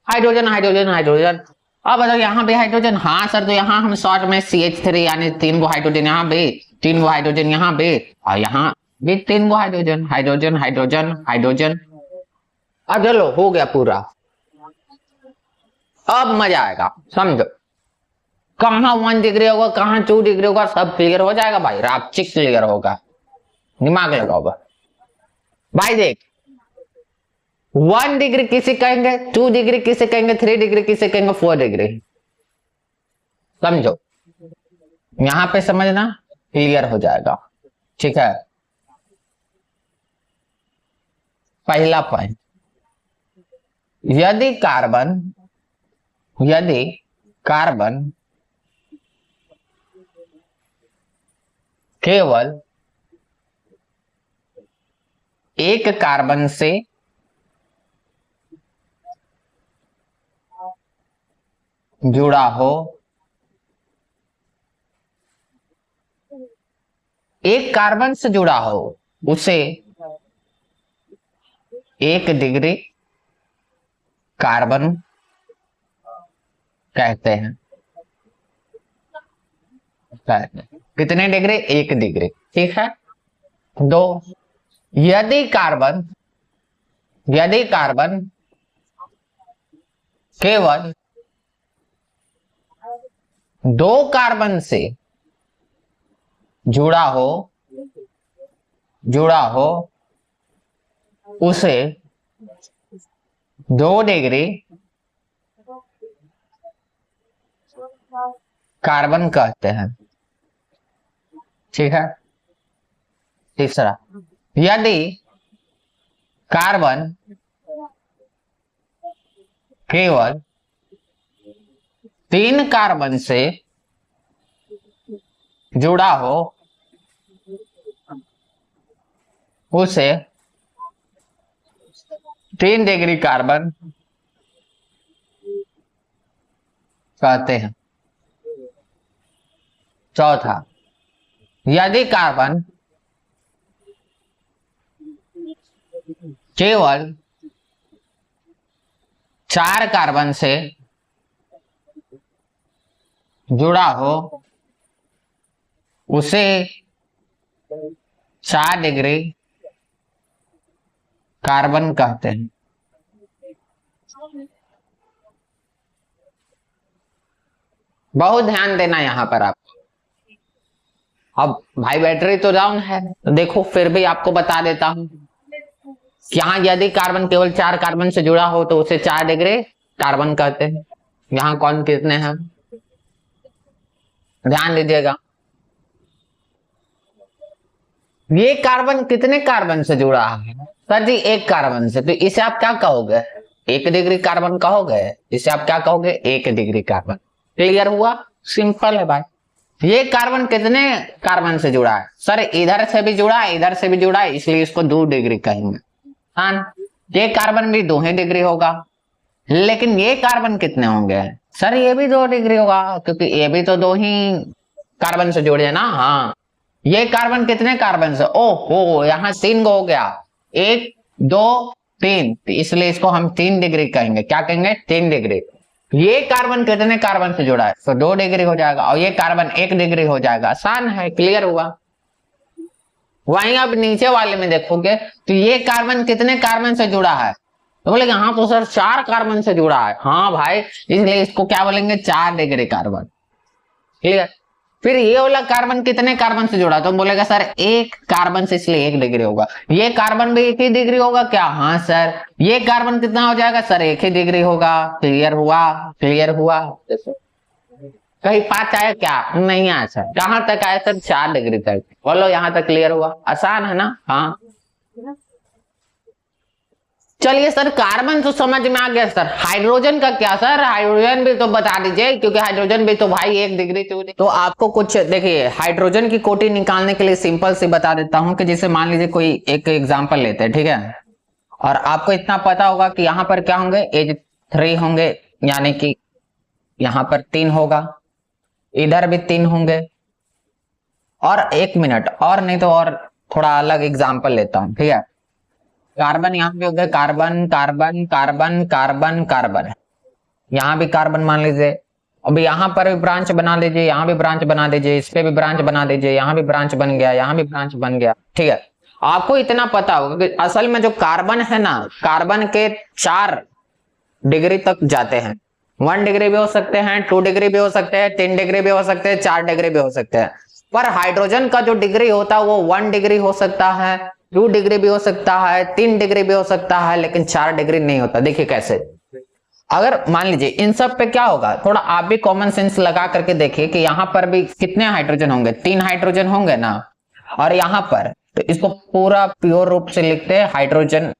हाइड्रोजन हाइड्रोजन हाइड्रोजन। अब बताओ यहां भी हाइड्रोजन। हाँ सर, तो यहां हम शॉर्ट में CH3 यानी 3 गो हाइड्रोजन, यहां भी 3 गो हाइड्रोजन, यहां भी और यहां भी 3 गो हाइड्रोजन, हाइड्रोजन हाइड्रोजन हाइड्रोजन। अब चलो हो गया पूरा। अब मजा आएगा, समझो कहां 1 डिग्री होगा, कहां 2 डिग्री होगा, सब क्लियर हो जाएगा भाई, रापचिक क्लियर होगा। दिमाग लगाओ भाई। देख 1 डिग्री किसे कहेंगे, 2 डिग्री किसे कहेंगे, 3 डिग्री किसे कहेंगे, 4 डिग्री। समझो, यहां पे समझना क्लियर हो जाएगा। ठीक है, पहला पॉइंट, यदि कार्बन केवल एक कार्बन से जुड़ा हो, एक कार्बन से जुड़ा हो, उसे 1 डिग्री कार्बन कहते हैं। कितने डिग्री? 1 डिग्री। ठीक है। 2, यदि कार्बन केवल 2 कार्बन से जुड़ा हो उसे 2 डिग्री कार्बन कहते हैं। ठीक है। तीसरा, यदि कार्बन केवल 3 कार्बन से जुड़ा हो उसे 3 डिग्री कार्बन कहते हैं। चौथा, यदि कार्बन केवल 4 कार्बन से जुड़ा हो उसे 4 डिग्री कार्बन कहते हैं। बहुत ध्यान देना यहां पर आप। अब भाई बैटरी तो डाउन है, तो देखो फिर भी आपको बता देता हूं कि यहां यदि कार्बन केवल 4 कार्बन से जुड़ा हो तो उसे 4 डिग्री कार्बन कहते हैं। यहां कौन कितने हैं ध्यान दीजिएगा। ये कार्बन कितने कार्बन से जुड़ा है सर जी? 1 कार्बन से। तो इसे आप क्या कहोगे? 1 डिग्री कार्बन कहोगे। इसे आप क्या कहोगे? 1 डिग्री कार्बन। क्लियर हुआ? सिंपल है भाई। ये कार्बन कितने कार्बन से जुड़ा है सर? इधर से भी जुड़ा है, इधर से भी जुड़ा है, इसलिए इसको 2 डिग्री कहेंगे। हाँ, ये कार्बन भी 2 ही डिग्री होगा। लेकिन ये कार्बन कितने होंगे सर? ये भी 2 डिग्री होगा, क्योंकि ये भी तो 2 ही कार्बन से जुड़े ना। हाँ, ये कार्बन कितने कार्बन से? ओहो, यहाँ 3 गो हो गया, 1 2 3, तो इसलिए इसको हम 3 डिग्री कहेंगे। क्या कहेंगे? 3 डिग्री। ये कार्बन कितने कार्बन से जुड़ा है? तो 2 डिग्री हो जाएगा, और ये कार्बन 1 डिग्री हो जाएगा। आसान है, क्लियर हुआ। वहीं अब नीचे वाले में देखोगे तो ये कार्बन कितने कार्बन से जुड़ा है? तो बोलेंगे हाँ तो सर 4 कार्बन से जुड़ा है। हाँ भाई, इसलिए इसको क्या बोलेंगे? 4 डिग्री कार्बन। क्लियर। फिर ये वाला कार्बन कितने कार्बन से जुड़ा? तो बोलेगा सर 1 कार्बन से, इसलिए 1 डिग्री होगा। ये कार्बन भी 1 ही डिग्री होगा क्या? हाँ सर। ये कार्बन कितना हो जाएगा? सर 1 ही डिग्री होगा। क्लियर हुआ? क्लियर हुआ? देखो कहीं पास आया क्या? नहीं आया सर। कहां तक आया सर? 4 डिग्री तक। बोलो यहां तक क्लियर हुआ? आसान है ना? हाँ चलिए सर, कार्बन तो समझ में आ गया सर। हाइड्रोजन का क्या सर? हाइड्रोजन भी तो बता दीजिए, क्योंकि हाइड्रोजन भी तो भाई 1 डिग्री तो आपको कुछ देखिए, हाइड्रोजन की कोटि निकालने के लिए सिंपल से बता देता हूं कि जैसे मान लीजिए कोई एक एग्जांपल लेते हैं, ठीक है। और आपको इतना पता होगा कि यहाँ पर क्या होंगे? H3 होंगे, यानी कि यहाँ पर 3 होगा, इधर भी 3 होंगे। और 1 मिनट, और नहीं तो और थोड़ा अलग एग्जाम्पल लेता हूं, ठीक है। कार्बन यहाँ पे हो गया, carbon carbon carbon carbon carbon, यहाँ भी कार्बन मान लीजिए। अब यहाँ पर भी ब्रांच बना दीजिए, यहाँ भी ब्रांच बना दीजिए, इस पे भी ब्रांच बना दीजिए, यहाँ भी ब्रांच बन गया, यहाँ भी ब्रांच बन गया, ठीक है। आपको इतना पता होगा कि असल में जो कार्बन है ना, कार्बन के 4 डिग्री तक जाते हैं। 1 डिग्री भी हो सकते हैं, 2 डिग्री भी हो सकते हैं, 3 डिग्री भी हो सकते हैं, 4 डिग्री भी हो सकते हैं। पर हाइड्रोजन का जो डिग्री होता है वो 1 डिग्री हो सकता है, 2 डिग्री भी हो सकता है, 3 डिग्री भी हो सकता है, लेकिन 4 डिग्री नहीं होता। देखिए कैसे। अगर मान लीजिए इन सब पे क्या होगा, थोड़ा आप भी कॉमन सेंस लगा करके देखिए कि यहाँ पर भी कितने हाइड्रोजन होंगे? 3 हाइड्रोजन होंगे ना। और यहाँ पर तो इसको पूरा प्योर रूप से लिखते हैं हाइड्रोजन,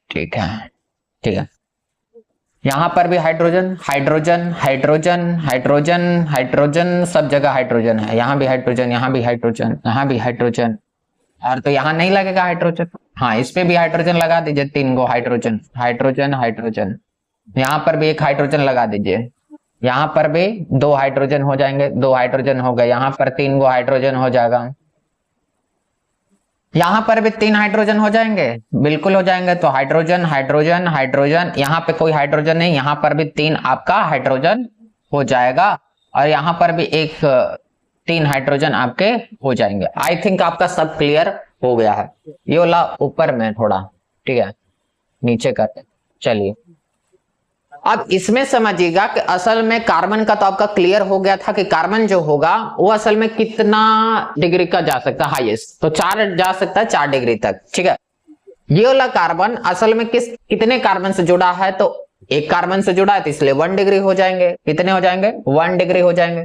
ठीक है, ठीक है। यहाँ पर भी hydrogen hydrogen hydrogen hydrogen hydrogen, सब जगह हाइड्रोजन है। यहाँ भी हाइड्रोजन, यहाँ भी हाइड्रोजन, यहाँ भी हाइड्रोजन। और तो यहाँ नहीं लगेगा हाइड्रोजन, हाँ इस पे भी हाइड्रोजन लगा दीजिए, 3 गो हाइड्रोजन, हाइड्रोजन हाइड्रोजन। यहाँ पर भी 1 हाइड्रोजन लगा दीजिए, यहाँ पर भी 2 हाइड्रोजन हो जाएंगे, 2 हाइड्रोजन हो गए। यहाँ पर 3 गो हाइड्रोजन हो जाएगा, यहाँ पर भी 3 हाइड्रोजन हो जाएंगे, बिल्कुल हो जाएंगे। तो हाइड्रोजन हाइड्रोजन हाइड्रोजन, यहाँ पे कोई हाइड्रोजन नहीं, यहाँ पर भी 3 आपका हाइड्रोजन हो जाएगा। और यहाँ पर भी 3 हाइड्रोजन आपके हो जाएंगे। आई थिंक आपका सब क्लियर हो गया है। ये वाला ऊपर में थोड़ा, ठीक है, नीचे करते। चलिए अब इसमें समझिएगा कि असल में कार्बन का तो आपका क्लियर हो गया था कि कार्बन जो होगा वो असल में कितना डिग्री का जा सकता है, हाईएस्ट तो 4 जा सकता है, 4 डिग्री तक, ठीक है। ये वाला कार्बन असल में कितने कार्बन से जुड़ा है? तो 1 कार्बन से जुड़ा है, तो इसलिए 1 डिग्री हो जाएंगे। कितने हो जाएंगे? 1 डिग्री हो जाएंगे।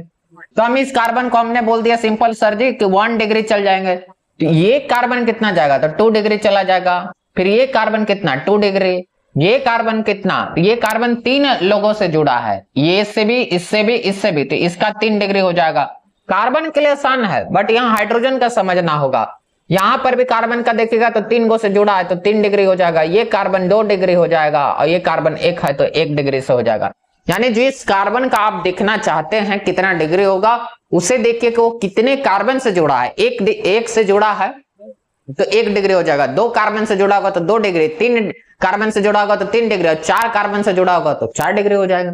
तो हम इस कार्बन को हमने बोल दिया सिंपल सर जी कि 1 डिग्री चल जाएंगे। तो ये कार्बन कितना जाएगा? तो 2 डिग्री चला जाएगा। फिर ये कार्बन कितना? 2 डिग्री। ये कार्बन कितना? ये कार्बन 3 लोगों से जुड़ा है, ये इससे भी, इससे भी, इससे भी, तो इसका 3 डिग्री हो जाएगा। कार्बन के लिए आसान है, बट यहाँ हाइड्रोजन का समझना होगा। यहाँ पर भी कार्बन का देखिएगा तो 3 गो से जुड़ा है, तो 3 डिग्री हो जाएगा। ये कार्बन 2 डिग्री हो जाएगा, और ये कार्बन 1 है तो 1 डिग्री से हो जाएगा। यानी जो इस कार्बन का आप देखना चाहते हैं कितना डिग्री होगा, उसे देखिए कि वो कितने कार्बन से जुड़ा है। एक से जुड़ा है तो 1 डिग्री हो जाएगा, 2 कार्बन से जुड़ा होगा तो 2 डिग्री, 3 कार्बन से जुड़ा होगा तो 3 डिग्री, और 4 कार्बन से जुड़ा होगा तो 4 डिग्री हो जाएगा।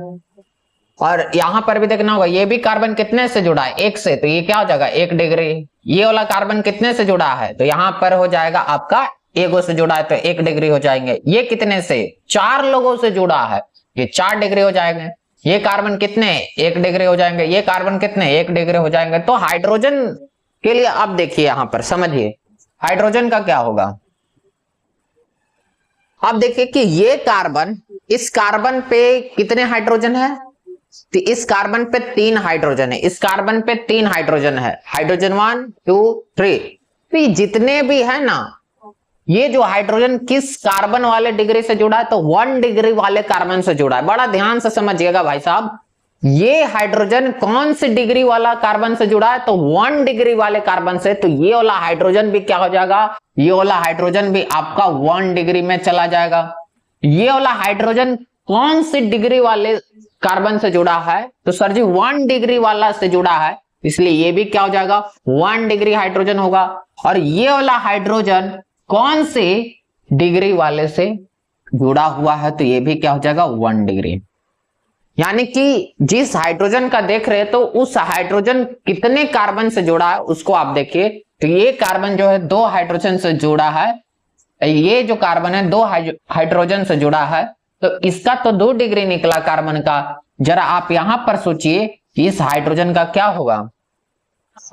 और यहां पर भी देखना होगा, ये भी कार्बन कितने से जुड़ा है? 1 से, तो ये क्या हो जाएगा? 1 डिग्री। ये वाला कार्बन कितने से जुड़ा है? तो यहाँ पर हो जाएगा आपका 1 से जुड़ा है तो 1 डिग्री हो जाएंगे। ये कितने से? 4 लोगों से जुड़ा है, ये 4 डिग्री हो जाएंगे। ये कार्बन कितने? 1 डिग्री हो जाएंगे। ये कार्बन कितने? 1 डिग्री हो जाएंगे। तो हाइड्रोजन के लिए अब देखिए, यहां पर समझिए हाइड्रोजन का क्या होगा। अब देखिए कि ये कार्बन, इस कार्बन पे कितने हाइड्रोजन है? तो इस कार्बन पे 3 हाइड्रोजन है, इस कार्बन पे 3 हाइड्रोजन है, हाइड्रोजन 1 2 3। तो जितने भी है ना, ये जो हाइड्रोजन किस कार्बन वाले डिग्री से जुड़ा है? तो 1 डिग्री वाले कार्बन से जुड़ा है। बड़ा ध्यान से समझिएगा भाई साहब, ये हाइड्रोजन कौन सी डिग्री वाला कार्बन से जुड़ा है? तो 1 डिग्री वाले कार्बन से। तो ये वाला हाइड्रोजन भी क्या हो जाएगा? ये वाला हाइड्रोजन भी आपका 1 डिग्री में चला जाएगा। ये वाला हाइड्रोजन कौन सी डिग्री वाले कार्बन से जुड़ा है? तो सर जी 1 डिग्री वाला से जुड़ा है, इसलिए ये भी क्या हो जाएगा? 1 डिग्री हाइड्रोजन होगा। और ये वाला हाइड्रोजन कौन से डिग्री वाले से जुड़ा हुआ है, तो ये भी क्या हो जाएगा 1 डिग्री। यानी कि जिस हाइड्रोजन का देख रहे हैं तो उस हाइड्रोजन कितने कार्बन से जुड़ा है उसको आप देखिए। तो ये कार्बन जो है 2 हाइड्रोजन से जुड़ा है, ये जो कार्बन है 2 हाइड्रोजन से जुड़ा है, तो इसका तो 2 डिग्री निकला कार्बन का। जरा आप यहां पर सोचिए कि इस हाइड्रोजन का क्या होगा।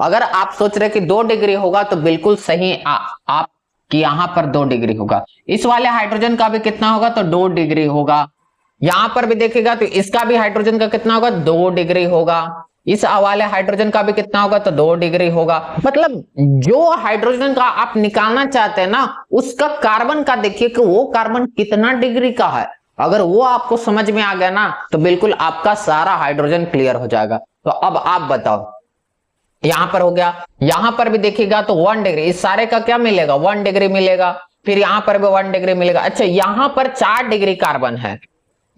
अगर आप सोच रहे कि 2 डिग्री होगा तो बिल्कुल सही आप कि यहां पर 2 डिग्री होगा। इस वाले हाइड्रोजन का भी कितना होगा, तो 2 डिग्री होगा। यहां पर भी देखिएगा तो इसका भी हाइड्रोजन का कितना होगा, 2 डिग्री होगा। इस वाले हाइड्रोजन का भी कितना होगा, तो 2 डिग्री होगा। मतलब जो हाइड्रोजन का आप निकालना चाहते हैं ना, उसका कार्बन का देखिए कि वो कार्बन कितना डिग्री का है। अगर वो आपको समझ में आ गया ना, तो बिल्कुल आपका सारा हाइड्रोजन क्लियर हो जाएगा। तो अब आप बताओ, यहां पर हो गया, यहां पर भी देखिएगा तो 1 डिग्री, इस सारे का क्या मिलेगा, 1 डिग्री मिलेगा। फिर यहां पर भी 1 डिग्री मिलेगा। अच्छा, यहां पर 4 डिग्री कार्बन है,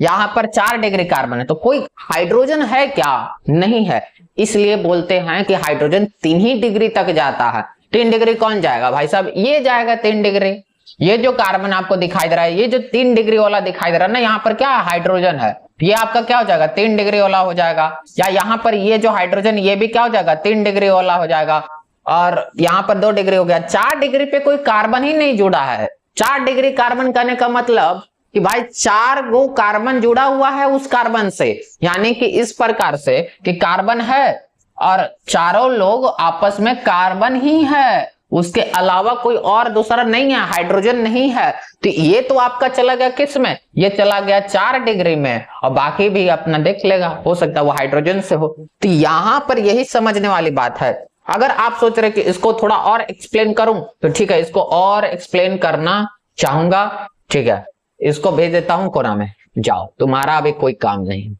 यहां पर 4 डिग्री कार्बन है, तो कोई हाइड्रोजन है क्या, नहीं है। इसलिए बोलते हैं कि हाइड्रोजन 3 ही डिग्री तक जाता है। 3 डिग्री कौन जाएगा भाई साहब, ये जाएगा 3 डिग्री। ये जो कार्बन आपको दिखाई दे रहा है, ये जो 3 डिग्री वाला दिखाई दे रहा है ना, यहाँ पर क्या हाइड्रोजन है, ये आपका क्या हो जाएगा, 3 डिग्री वाला हो जाएगा। या यहाँ पर ये जो हाइड्रोजन, ये भी क्या हो जाएगा, 3 डिग्री वाला हो जाएगा। और यहाँ पर 2 डिग्री हो गया। 4 डिग्री पे कोई कार्बन ही नहीं जुड़ा है। 4 डिग्री कार्बन कहने का मतलब कि भाई 4 गो कार्बन जुड़ा हुआ है उस कार्बन से। यानी कि इस प्रकार से कि कार्बन है और चारों लोग आपस में कार्बन ही है, उसके अलावा कोई और दूसरा नहीं है, हाइड्रोजन नहीं है। तो ये तो आपका चला गया किस में, ये चला गया 4 डिग्री में, और बाकी भी अपना देख लेगा, हो सकता है वो हाइड्रोजन से हो। तो यहां पर यही समझने वाली बात है। अगर आप सोच रहे कि इसको थोड़ा और एक्सप्लेन करूं, तो ठीक है, इसको और एक्सप्लेन करना चाहूंगा, ठीक है, इसको भेज देता हूं कोना में, जाओ, तुम्हारा अभी कोई काम नहीं।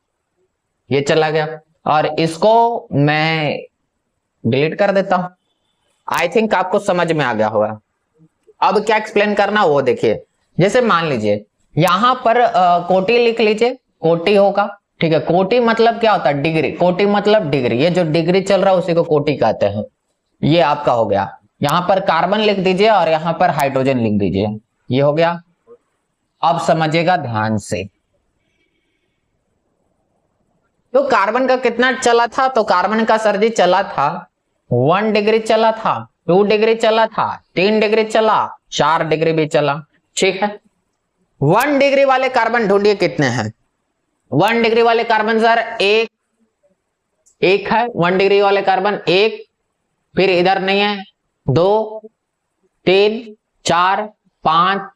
ये चला गया और इसको मैं डिलीट कर देता हूं। आई थिंक आपको समझ में आ गया होगा। अब क्या एक्सप्लेन करना वो देखिए। जैसे मान लीजिए यहां पर कोटि लिख लीजिए, कोटि होगा, ठीक है। कोटि मतलब क्या होता है, डिग्री। कोटि मतलब डिग्री, ये जो डिग्री चल रहा है उसी को कोटि कहते हैं। ये आपका हो गया। यहां पर कार्बन लिख दीजिए और यहां पर हाइड्रोजन लिख दीजिए, ये हो गया। अब समझिएगा ध्यान से, तो कार्बन का कितना चला था, तो कार्बन का सर जी चला था 1 डिग्री चला था, 2 डिग्री चला था, 3 डिग्री चला, 4 डिग्री भी चला, ठीक है। 1 डिग्री वाले कार्बन ढूंढिए कितने हैं। 1 डिग्री वाले कार्बन सर एक है, 1 डिग्री वाले कार्बन 1, फिर इधर नहीं है, 2, 3, 4, 5,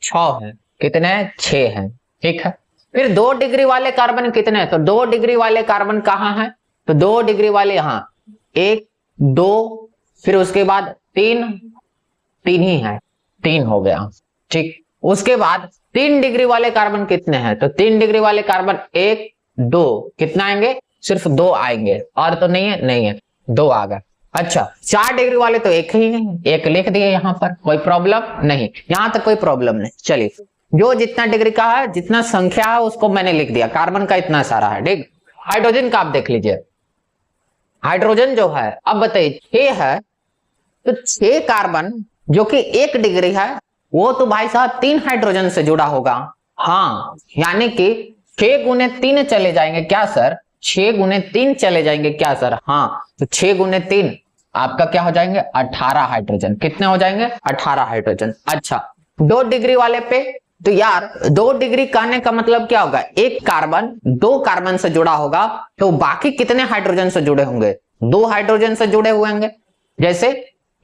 6 है, कितने हैं, 6 हैं, ठीक है। फिर 2 डिग्री वाले कार्बन कितने हैं, तो 2 डिग्री वाले कार्बन कहां है, तो 2 डिग्री वाले यहां 1, 2, फिर उसके बाद 3 ही है, 3 हो गया, ठीक। उसके बाद 3 डिग्री वाले कार्बन कितने हैं, तो 3 डिग्री वाले कार्बन 1, 2, कितना आएंगे, सिर्फ 2 आएंगे, और तो नहीं है, नहीं है, 2 आ गए। अच्छा, 4 डिग्री वाले तो 1 ही है, 1 लिख दिए यहां पर, कोई प्रॉब्लम नहीं, यहां तक कोई प्रॉब्लम नहीं। चलिए, जो जितना डिग्री का है, जितना संख्या है उसको मैंने लिख दिया। कार्बन का इतना सारा है, ठीक। हाइड्रोजन का आप देख लीजिए, हाइड्रोजन जो है, अब बताइए 6 है, तो 6 कार्बन जो कि 1 डिग्री है, वो तो भाई साहब 3 हाइड्रोजन से जुड़ा होगा। हाँ, यानी कि 6 गुने 3 चले जाएंगे क्या सर, 6 गुने 3 चले जाएंगे क्या सर, हाँ, तो 6 गुने 3 आपका क्या हो जाएंगे, 18 हाइड्रोजन। कितने हो जाएंगे, 18 हाइड्रोजन। अच्छा, 2 डिग्री वाले पे, तो यार 2 डिग्री कहने का मतलब क्या होगा, एक कार्बन 2 कार्बन से जुड़ा होगा, तो बाकी कितने हाइड्रोजन से जुड़े होंगे, 2 हाइड्रोजन से जुड़े हुए होंगे। जैसे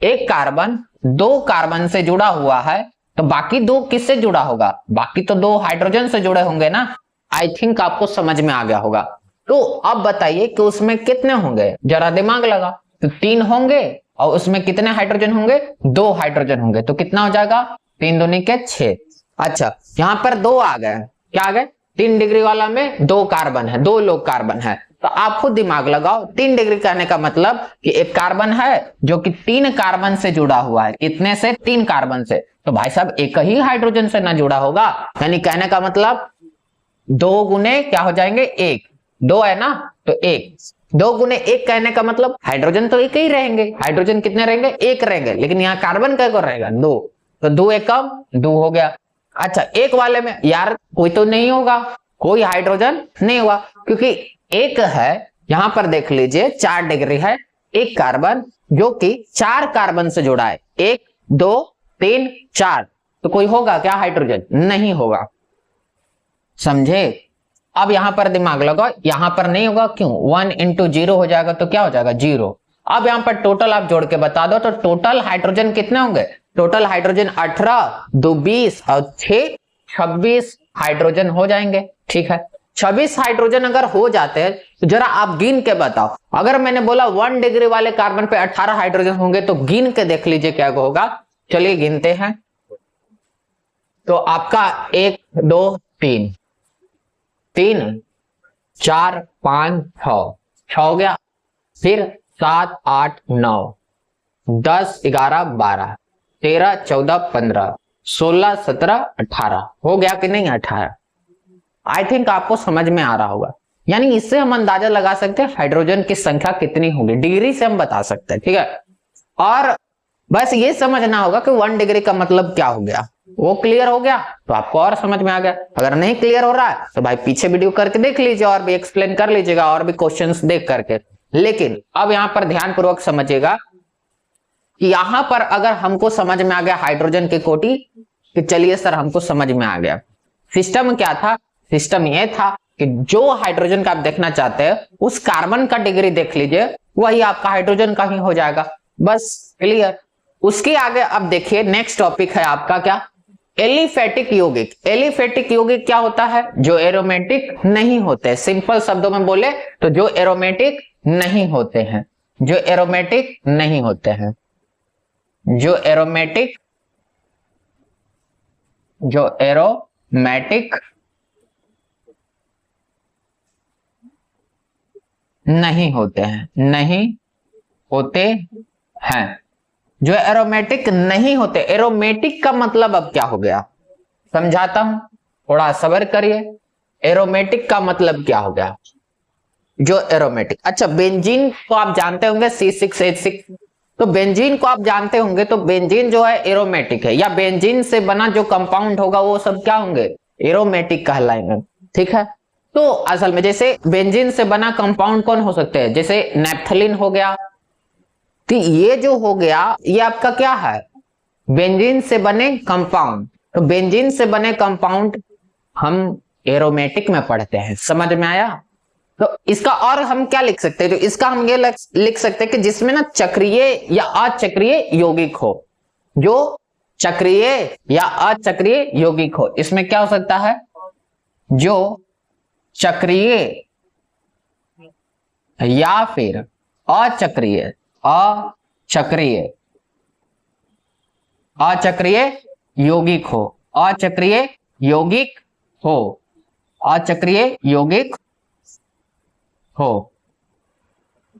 एक कार्बन 2 कार्बन से जुड़ा हुआ है, तो बाकी 2 किससे जुड़ा होगा, बाकी तो 2 हाइड्रोजन से जुड़े होंगे ना। आई थिंक आपको समझ में आ गया होगा। तो अब बताइए कि उसमें कितने होंगे, जरा दिमाग लगा। तो 3 होंगे और उसमें कितने हाइड्रोजन होंगे, 2 हाइड्रोजन होंगे, तो कितना हो जाएगा, 3 दूनी के 6। अच्छा, यहां पर 2 आ गए, क्या आ गए, 3 डिग्री वाला में 2 कार्बन है, 2 लोग कार्बन है, तो आप खुद दिमाग लगाओ। 3 डिग्री कहने का मतलब कि एक कार्बन है जो कि 3 कार्बन से जुड़ा हुआ है, कितने से, 3 कार्बन से, तो भाई साहब एक ही हाइड्रोजन से ना जुड़ा होगा। यानी कहने का मतलब 2 गुने क्या हो जाएंगे, 1, 2 है ना, तो 1, 2 गुने 1 कहने का मतलब हाइड्रोजन तो 1 ही रहेंगे, हाइड्रोजन कितने रहेंगे, 1 रहेंगे, लेकिन यहाँ कार्बन का रहेगा 2, तो 2 एकम 2 हो गया। अच्छा एक वाले में यार कोई तो नहीं होगा, कोई हाइड्रोजन नहीं होगा, क्योंकि एक है यहां पर देख लीजिए 4 डिग्री है, एक कार्बन जो कि 4 कार्बन से जुड़ा है, 1 2 3 4, तो कोई होगा क्या हाइड्रोजन? नहीं होगा, समझे? अब यहां पर दिमाग लगाओ, यहां पर नहीं होगा, क्यों? 1 इंटू 0 हो जाएगा तो क्या हो जाएगा? 0। अब यहां पर टोटल आप जोड़ के बता दो, तो टोटल हाइड्रोजन कितने होंगे? टोटल हाइड्रोजन 18 2 20 और 6 26 हाइड्रोजन हो जाएंगे। ठीक है, 26 हाइड्रोजन अगर हो जाते हैं तो जरा आप गिन के बताओ। अगर मैंने बोला 1 डिग्री वाले कार्बन पे 18 हाइड्रोजन होंगे तो गिन के देख लीजिए क्या होगा। चलिए गिनते हैं। तो आपका 1 2 3 3 4 5 6 हो गया, फिर 7 8 9 10 11 12 13 14 15 16 17 18 हो गया कि नहीं? 18। आई थिंक आपको समझ में आ रहा होगा। यानी इससे हम अंदाजा लगा सकते हैं हाइड्रोजन की संख्या कितनी होगी, डिग्री से हम बता सकते हैं। ठीक है, और बस ये समझना होगा कि 1 डिग्री का मतलब क्या हो गया। वो क्लियर हो गया तो आपको और समझ में आ गया। अगर नहीं क्लियर हो रहा है तो भाई पीछे वीडियो करके देख लीजिए और भी एक्सप्लेन कर लीजिएगा और भी क्वेश्चंस देख करके। लेकिन अब यहां पर ध्यान पूर्वक समझिएगा कि यहां पर अगर हमको समझ में आ गया हाइड्रोजन की कोटि, कि चलिए सर हमको समझ में आ गया। सिस्टम क्या था? सिस्टम ये था कि जो हाइड्रोजन का आप देखना चाहते हैं उस कार्बन का डिग्री देख लीजिए, वही आपका हाइड्रोजन का ही हो जाएगा। बस क्लियर। उसके आगे अब देखिए नेक्स्ट टॉपिक है आपका क्या? एलिफेटिक यौगिक। एलिफेटिक यौगिक क्या होता है? जो एरोमेटिक नहीं होते। सिंपल शब्दों में बोले तो जो एरोमेटिक नहीं होते हैं, जो एरोमेटिक नहीं होते हैं, जो एरोमेटिक नहीं होते हैं, नहीं होते हैं, जो एरोमेटिक नहीं होते। एरोमेटिक का मतलब अब क्या हो गया समझाता हूं, थोड़ा सब्र करिए। एरोमेटिक का मतलब क्या हो गया? जो एरोमेटिक, अच्छा बेंजीन को आप जानते होंगे C6H6, तो बेंजीन को आप जानते होंगे, तो बेंजीन जो है एरोमेटिक है, या बेंजीन से बना जो कंपाउंड होगा वो सब क्या होंगे? एरोमेटिक कहलाएंगे। ठीक है, तो असल में जैसे बेंजीन से बना कंपाउंड कौन हो सकते हैं? जैसे नैप्थलीन हो गया। तो ये जो हो गया ये आपका क्या है? बेंजीन से बने कंपाउंड। तो बेंजीन से बने कंपाउंड हम एरोमेटिक में पढ़ते हैं, समझ में आया? तो इसका और हम क्या लिख सकते हैं? तो इसका हम ये लिख सकते हैं कि जिसमें ना चक्रीय या अचक्रीय यौगिक हो, जो चक्रीय या अचक्रीय यौगिक हो। इसमें क्या हो सकता है? जो चक्रीय या फिर अचक्रीय यौगिक हो, अचक्रीय यौगिक हो, अचक्रीय यौगिक हो।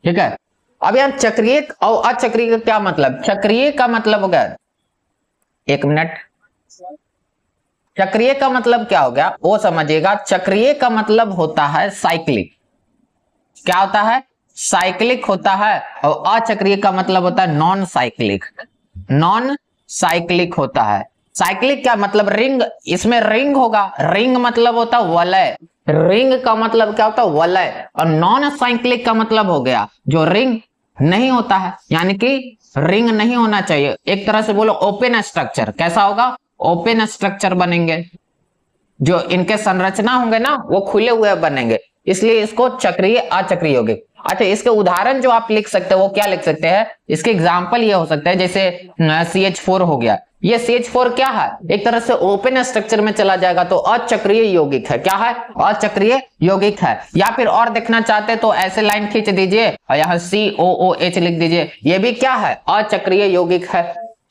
ठीक है, अब यहां चक्रीय और अचक्रीय का क्या मतलब? चक्रीय का मतलब हो गया, एक मिनट, चक्रीय का मतलब क्या हो गया वो समझिएगा। चक्रीय का मतलब होता है साइक्लिक। क्या होता है? साइक्लिक होता है। और अचक्रीय का मतलब होता है नॉन साइक्लिक। नॉन साइक्लिक होता है। साइक्लिक क्या मतलब? रिंग, इसमें रिंग होगा। रिंग मतलब होता है वलय। रिंग का मतलब क्या होता है? वलय। और नॉन साइक्लिक का मतलब हो गया जो रिंग नहीं होता है, यानी कि रिंग नहीं होना चाहिए। एक तरह से बोलो ओपन स्ट्रक्चर। कैसा होगा? ओपन स्ट्रक्चर बनेंगे, जो इनके संरचना होंगे ना वो खुले हुए बनेंगे, इसलिए इसको चक्रीय अचक्रीय यौगिक। अच्छा, इसके उदाहरण जो आप लिख सकते हैं वो क्या लिख सकते हैं? इसके एग्जाम्पल ये हो सकते हैं, जैसे CH4 हो गया। ये CH4 क्या है? एक तरह से ओपन स्ट्रक्चर में चला जाएगा तो अचक्रीय यौगिक है। क्या है? अचक्रीय यौगिक है। या फिर और देखना चाहते तो ऐसे लाइन खींच दीजिए और यहाँ COOH लिख दीजिए, ये भी क्या है? अचक्रीय यौगिक है।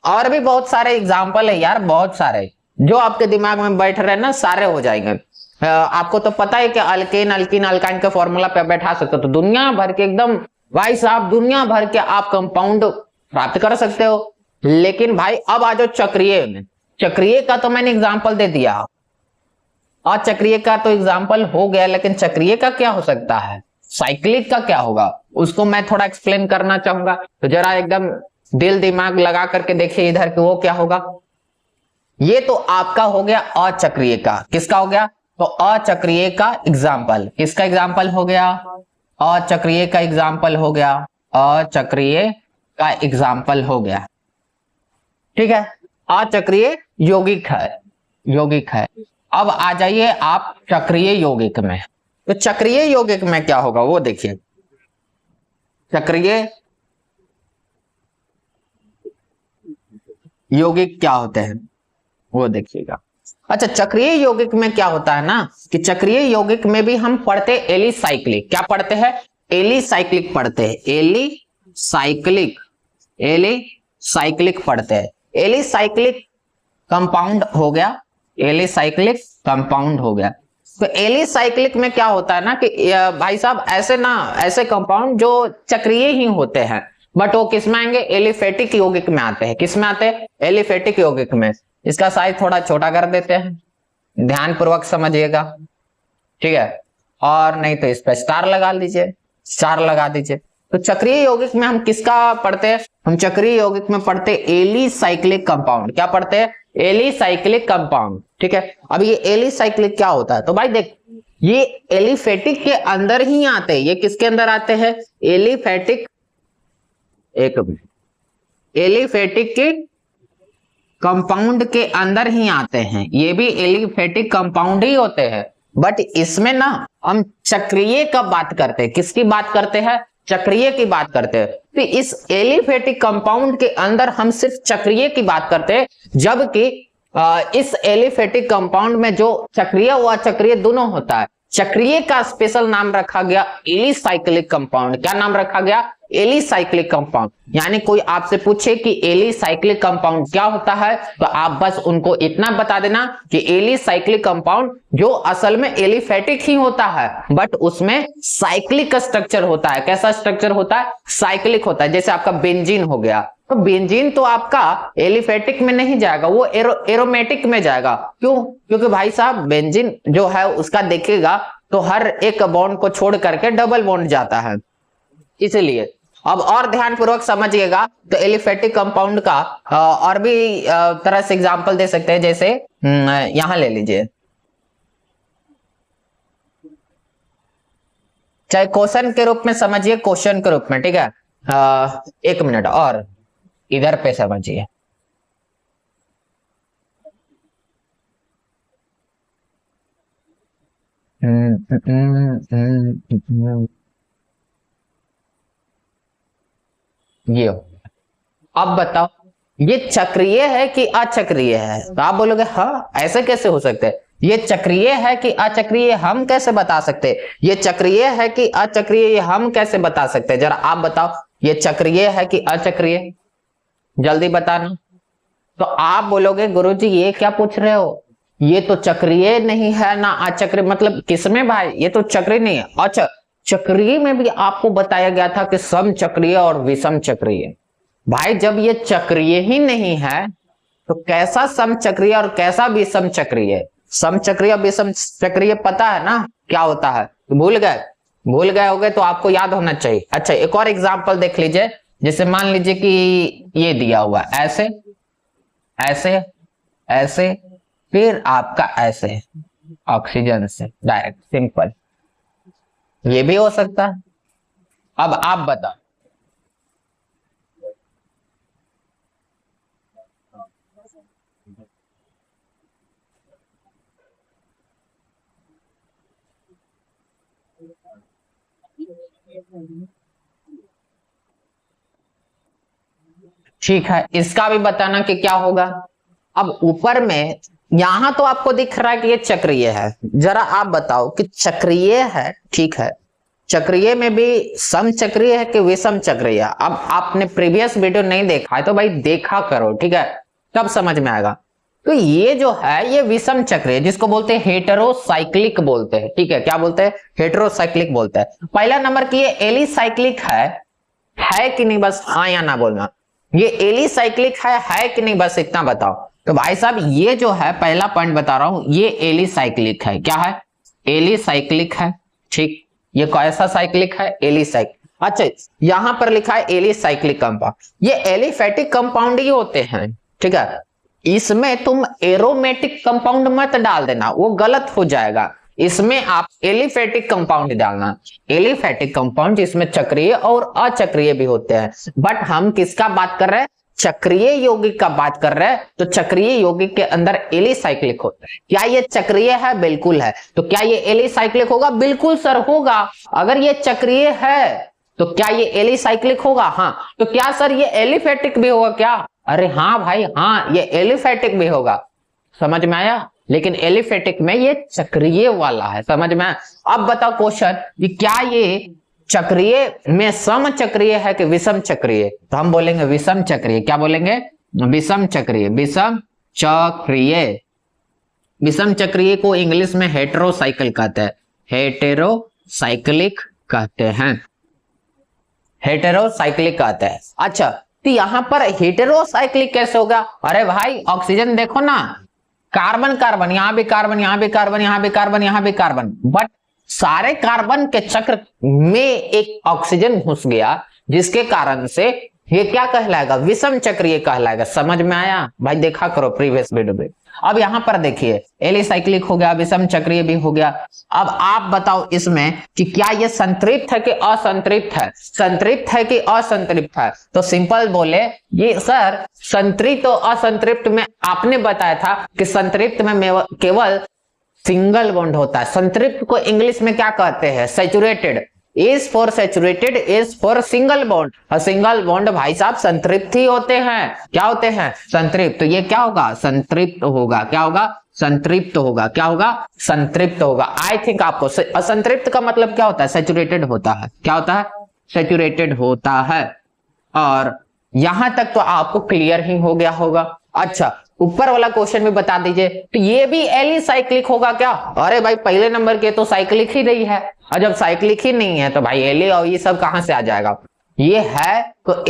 और भी बहुत सारे एग्जाम्पल है यार, बहुत सारे, जो आपके दिमाग में बैठ रहे हैं ना सारे हो जाएंगे। आपको तो पता है कि अल्केन अल्कीन अल्काइन के फॉर्मूला पे बैठा सकते हो, तो दुनिया भर के एकदम भाई साहब दुनिया भर के आप कंपाउंड प्राप्त कर सकते हो। लेकिन भाई अब आ जाओ चक्रीय में। चक्रीय का तो मैंने एग्जाम्पल दे दिया, अचक्रीय का तो एग्जाम्पल हो गया, लेकिन चक्रीय का क्या हो सकता है? साइक्लिक का क्या होगा उसको मैं थोड़ा एक्सप्लेन करना चाहूंगा। तो जरा एकदम दिल दिमाग लगा करके देखिए इधर कि वो क्या होगा। ये तो आपका हो गया अचक्रीय का। किसका हो गया? तो अचक्रीय का एग्जाम्पल। किसका एग्जाम्पल हो गया? अचक्रीय का एग्जाम्पल हो गया। अचक्रीय का एग्जाम्पल हो गया। ठीक है, अचक्रीय यौगिक है, यौगिक है। अब आ जाइए आप चक्रीय यौगिक में। तो चक्रीय यौगिक में क्या होगा वो देखिए। चक्रीय यौगिक क्या होते हैं वो देखिएगा। अच्छा, चक्रीय यौगिक में क्या होता है ना कि चक्रीय यौगिक में भी हम पढ़ते एलिसाइक्लिक। क्या पढ़ते हैं? एलिसाइक्लिक पढ़ते हैं। एलिसाइक्लिक, एलिसाइक्लिक पढ़ते हैं। एलिसाइक्लिक कंपाउंड हो गया, एलिसाइक्लिक कंपाउंड हो गया। तो एलिसाइक्लिक में क्या होता है ना कि भाई साहब ऐसे ना, ऐसे कंपाउंड जो चक्रीय ही होते हैं, बट वो किस में आएंगे? एलिफेटिक यौगिक में आते हैं। किस में आते हैं? एलिफेटिक यौगिक में। इसका साइज थोड़ा छोटा कर देते हैं, ध्यान पूर्वक समझिएगा, ठीक है। और नहीं तो इस पे स्टार लगा लीजिए, स्टार लगा दीजिए। तो चक्रीय यौगिक में हम किसका पढ़ते हैं? हम चक्रीय यौगिक में पढ़ते एलिसाइक्लिक कंपाउंड। क्या पढ़ते हैं? एलिसाइक्लिक कंपाउंड, ठीक है। अब ये एलिसाइक्लिक क्या होता है? तो भाई देख, ये एलिफेटिक के अंदर ही आते हैं। ये किसके अंदर आते हैं? एलिफेटिक, एक मिनट, एलिफेटिक के कंपाउंड के अंदर ही आते हैं। ये भी एलिफेटिक कंपाउंड ही होते हैं, बट इसमें ना हम चक्रीय का बात करते हैं। किसकी बात करते हैं? चक्रीय की बात करते हैं। तो इस एलिफेटिक कंपाउंड के अंदर हम सिर्फ चक्रीय की बात करते हैं, जबकि इस एलिफेटिक कंपाउंड में जो चक्रीय व अचक्रीय दोनों होता है, चक्रीय का स्पेशल नाम रखा गया एलिसाइक्लिक कंपाउंड। क्या नाम रखा गया? Alicyclic compound. यानी कोई आपसे पूछे कि एलिसाइक्लिक कंपाउंड क्या होता है, तो आप बस उनको इतना बता देना कि एलिसाइक्लिक कंपाउंड जो असल में एलिफेटिक ही होता है, बट उसमें साइक्लिक स्ट्रक्चर होता है। कैसा स्ट्रक्चर होता है? साइक्लिक होता है। जैसे आपका बेंजीन हो गया, तो बेंजीन तो आपका एलिफेटिक में नहीं जाएगा, वो एरोमेटिक में जाएगा। क्यों? क्योंकि भाई साहब बेंजीन जो है उसका देखिएगा तो हर एक बॉन्ड को छोड़ करके डबल बॉन्ड जाता है, इसलिए। अब और ध्यान पूर्वक समझिएगा। तो एलिफेटिक कंपाउंड का और भी तरह से एग्जांपल दे सकते हैं। जैसे यहां ले लीजिए, चाहे क्वेश्चन के रूप में समझिए, क्वेश्चन के रूप में, ठीक है। एक मिनट और इधर पे समझिए। ये हो। अब बताओ ये चक्रीय है कि अचक्रीय है? तो आप बोलोगे हाँ, ऐसे कैसे हो सकते हैं? ये चक्रीय है कि अचक्रीय हम कैसे बता सकते हैं? ये चक्रीय है कि अचक्रीय हम कैसे बता सकते हैं? जरा आप बताओ, ये चक्रीय है कि अचक्रीय? जल्दी बताना। तो आप बोलोगे गुरुजी ये क्या पूछ रहे हो, ये तो चक्रीय नहीं है ना अचक्रीय। मतलब किसमें भाई? ये तो चक्रीय नहीं है। अच्छा, चक्रीय में भी आपको बताया गया था कि सम चक्रीय और विषम चक्रीय। भाई जब ये चक्रीय ही नहीं है तो कैसा सम चक्रीय और कैसा विषम चक्रीय? सम चक्रीय विषम चक्रीय पता है ना क्या होता है? भूल गए? भूल गए होगे तो आपको याद होना चाहिए। अच्छा, एक और एग्जांपल देख लीजिए। जैसे मान लीजिए कि ये दिया हुआ ऐसे ऐसे ऐसे, फिर आपका ऐसे ऑक्सीजन से डायरेक्ट सिंपल, ये भी हो सकता है। अब आप बताओ, ठीक है, इसका भी बताना कि क्या होगा। अब ऊपर में यहां तो आपको दिख रहा है कि ये चक्रीय है, जरा आप बताओ कि चक्रीय है, ठीक है, चक्रीय में भी सम चक्रीय है कि विषम चक्रीय है? अब आपने प्रीवियस वीडियो नहीं देखा है तो भाई देखा करो, ठीक है, तब समझ में आएगा। तो ये जो है ये विषम चक्रीय, जिसको बोलते हैं हेटेरोसाइक्लिक बोलते हैं, ठीक है। क्या बोलते हैं? हेटेरोसाइक्लिक बोलते हैं। पहला नंबर की ये एलिसाइक्लिक है कि नहीं, बस हाँ या ना बोलना। ये एलिसाइक्लिक है कि नहीं, बस इतना बताओ। तो भाई साहब ये जो है पहला पॉइंट बता रहा हूं, ये एलिसाइक्लिक है। क्या है? एलिसाइक्लिक है, ठीक। ये कैसा साइक्लिक है? एलिसाइक्लिक। अच्छा, यहां पर लिखा है एलिसाइक्लिक कंपाउंड, ये एलिफेटिक कंपाउंड ही होते हैं, ठीक है। इसमें तुम एरोमेटिक कंपाउंड मत डाल देना, वो गलत हो जाएगा। इसमें आप एलिफेटिक कंपाउंड डालना। एलिफेटिक कंपाउंड जिसमें चक्रीय और अचक्रीय भी होते हैं, बट हम किसका बात कर रहे हैं? चक्रीय यौगिक का बात कर रहे हैं। तो चक्रीय यौगिक के अंदर एलिसाइक्लिक होता है। क्या ये चक्रीय है? बिल्कुल है। तो क्या ये एलिसाइक्लिक होगा? बिल्कुल सर होगा। अगर ये चक्रीय है तो क्या ये एलिसाइक्लिक होगा? हाँ। तो क्या सर ये एलिफेटिक भी होगा क्या? अरे हाँ भाई, हाँ ये एलिफेटिक भी होगा। समझ में आया? लेकिन एलिफेटिक में ये चक्रीय वाला है। समझ में आया? अब बताओ क्वेश्चन कि क्या ये चक्रीय में सम चक्रीय है कि विषम चक्रीय? तो हम बोलेंगे विषम चक्रीय। क्या बोलेंगे? विषम चक्रीय। विषम चक्रीय। विषम चक्रीय को इंग्लिश में हेटेरोसाइकिल कहते हैं। हेटेरोसाइक्लिक कहते हैं। हेटेरोसाइक्लिक कहते हैं। अच्छा, तो यहां पर हेटेरोसाइक्लिक कैसे होगा? अरे भाई ऑक्सीजन देखो ना, कार्बन कार्बन, यहां भी कार्बन, यहां भी कार्बन, यहां भी कार्बन, यहां भी कार्बन, बट सारे कार्बन के चक्र में एक ऑक्सीजन घुस गया, जिसके कारण से ये क्या कहलाएगा? विषम चक्रीय कहलाएगा। समझ में आया भाई? देखा करो प्रीवियस वीडियो में। अब यहां पर देखिए, एलिसाइक्लिक हो गया, विषम चक्रीय भी हो गया। अब आप बताओ इसमें कि क्या ये संतृप्त है कि असंतृप्त है? संतृप्त है कि असंतृप्त है? तो सिंपल बोले ये सर संतृप्त और असंतृप्त में आपने बताया था कि संतृप्त में केवल सिंगल बॉन्ड होता है। संतृप्त को इंग्लिश में क्या कहते हैं? Saturated. Is for saturated, is for single bond. और सिंगल बॉन्ड भाई साहब संतृप्त ही होते हैं। क्या होते हैं? संतृप्त। तो ये क्या होगा? संतृप्त होगा। क्या होगा? संतृप्त होगा। क्या होगा? संतृप्त होगा। आई थिंक आपको असंतृप्त का मतलब क्या होता है? सैचुरेटेड होता है। क्या होता है? सैचुरेटेड होता है। और यहां तक तो आपको क्लियर ही हो गया होगा। अच्छा, ऊपर वाला क्वेश्चन भी बता दीजिए। तो ये भी एलिसाइक्लिक होगा क्या? अरे भाई पहले नंबर के तो साइक्लिक ही नहीं है, और जब साइक्लिक ही नहीं है तो भाई एली और ये सब कहां से आ जाएगा? ये है तो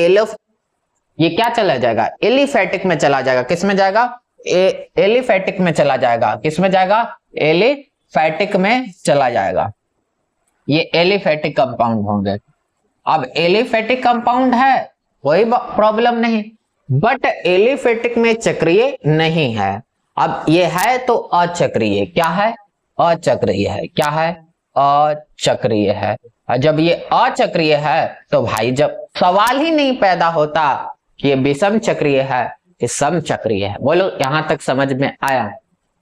ये क्या चला जाएगा? एलिफेटिक में चला जाएगा। किस में जाएगा? एलिफेटिक में चला जाएगा। किस में जाएगा? एलिफेटिक में चला जाएगा। ये एलिफेटिक कंपाउंड होंगे। अब एलिफेटिक कंपाउंड है, कोई प्रॉब्लम नहीं, बट एलिफेटिक में चक्रीय नहीं है। अब ये है तो अचक्रीय। क्या है? अचक्रीय है। क्या है? अचक्रीय है। और जब ये अचक्रीय है तो भाई जब सवाल ही नहीं पैदा होता कि ये विषम चक्रीय है कि सम चक्रीय है। बोलो यहां तक समझ में आया?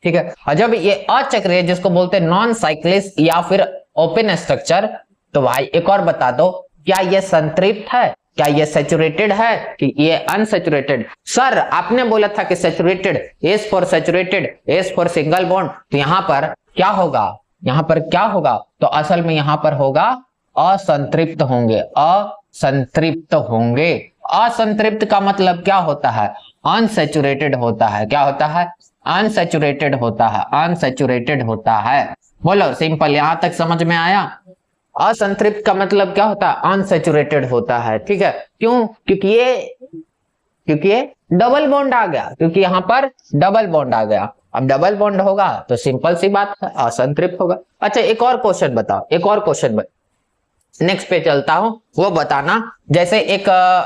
ठीक है। और जब ये अचक्रीय जिसको बोलते हैं नॉन साइक्लिक या फिर ओपन स्ट्रक्चर, तो भाई एक और बता दो, क्या ये संतृप्त है? क्या ये सैचुरेटेड है कि ये अनसैचुरेटेड? सर आपने बोला था कि saturated, S for saturated, S for single bond. तो यहां पर क्या होगा? यहां पर क्या होगा? तो असल में यहां पर होगा असंतृप्त होंगे। असंतृप्त होंगे। असंतृप्त का मतलब क्या होता है? अनसैचुरेटेड होता है। क्या होता है? अनसैचुरेटेड होता है। अनसैचुरेटेड होता है। बोलो सिंपल, यहां तक समझ में आया? असंतृप्त का मतलब क्या होता है? अनसैचुरेटेड होता है। ठीक है। क्यों? क्योंकि ये डबल बॉन्ड आ गया। क्योंकि यहां पर डबल बॉन्ड आ गया। अब डबल बॉन्ड होगा तो सिंपल सी बात है, असंतृप्त होगा। अच्छा, एक और क्वेश्चन बताओ। एक और क्वेश्चन नेक्स्ट पे चलता हूं, वो बताना। जैसे एक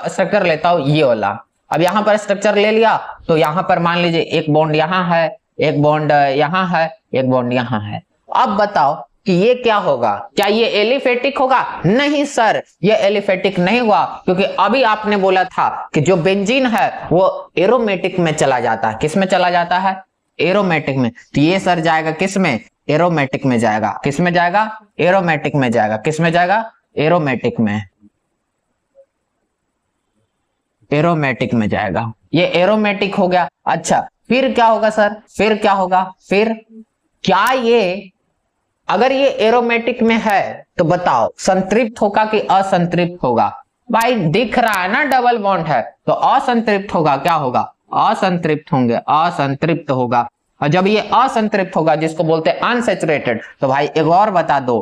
स्ट्रक्चर लेता हूं, ये वाला। अब यहां पर स्ट्रक्चर ले लिया, तो यहां पर मान लीजिए एक बॉन्ड यहां है, एक बॉन्ड यहां है, एक बॉन्ड यहां है। अब बताओ कि ये क्या होगा? क्या ये एलिफेटिक होगा? नहीं सर, ये एलिफेटिक नहीं हुआ, क्योंकि अभी आपने बोला था कि जो बेंजीन है वो एरोमेटिक में चला जाता है। किस में चला जाता है? एरोमेटिक में। तो ये सर जाएगा किस में? एरोमेटिक में जाएगा। किस में जाएगा? एरोमेटिक में जाएगा। किस में जाएगा? एरोमेटिक में। एरोमेटिक में जाएगा। ये एरोमेटिक हो गया। अच्छा, फिर क्या होगा सर? फिर क्या होगा? फिर क्या ये अगर ये एरोमेटिक में है तो बताओ संतृप्त होगा कि असंतृप्त होगा? भाई दिख रहा है ना डबल बॉन्ड है, तो असंतृप्त होगा। क्या होगा? असंतृप्त होंगे। असंतृप्त होगा। और जब ये असंतृप्त होगा, जिसको बोलते हैं अनसैचुरेटेड, तो भाई एक और बता दो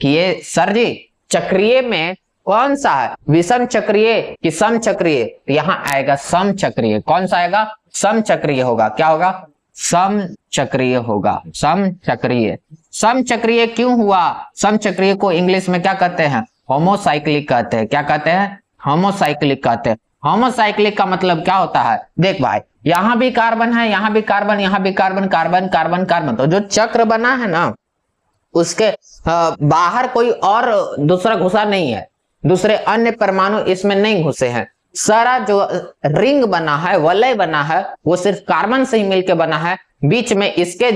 कि ये सर जी चक्रीय में कौन सा है? विषम चक्रीय कि सम चक्रीय? तो यहां आएगा सम चक्रीय। कौन सा आएगा? सम चक्रीय होगा। क्या होगा? सम चक्रीय होगा। सम चक्रीय। सम चक्रीय क्यों हुआ? सम चक्रीय को इंग्लिश में क्या कहते हैं? होमोसाइक्लिक कहते हैं। क्या कहते हैं? होमोसाइक्लिक कहते हैं। होमोसाइक्लिक का मतलब क्या होता है, देख भाई यहां भी कार्बन है, यहां भी कार्बन, यहां भी कार्बन, कार्बन कार्बन कार्बन, तो जो चक्र बना है ना उसके बाहर कोई और दूसरा घुसा नहीं है, दूसरे अन्य परमाणु इसमें नहीं घुसे हैं। सारा जो रिंग बना है, वलय बना है, वो सिर्फ कार्बन से ही मिलकर बना है। बीच में इसके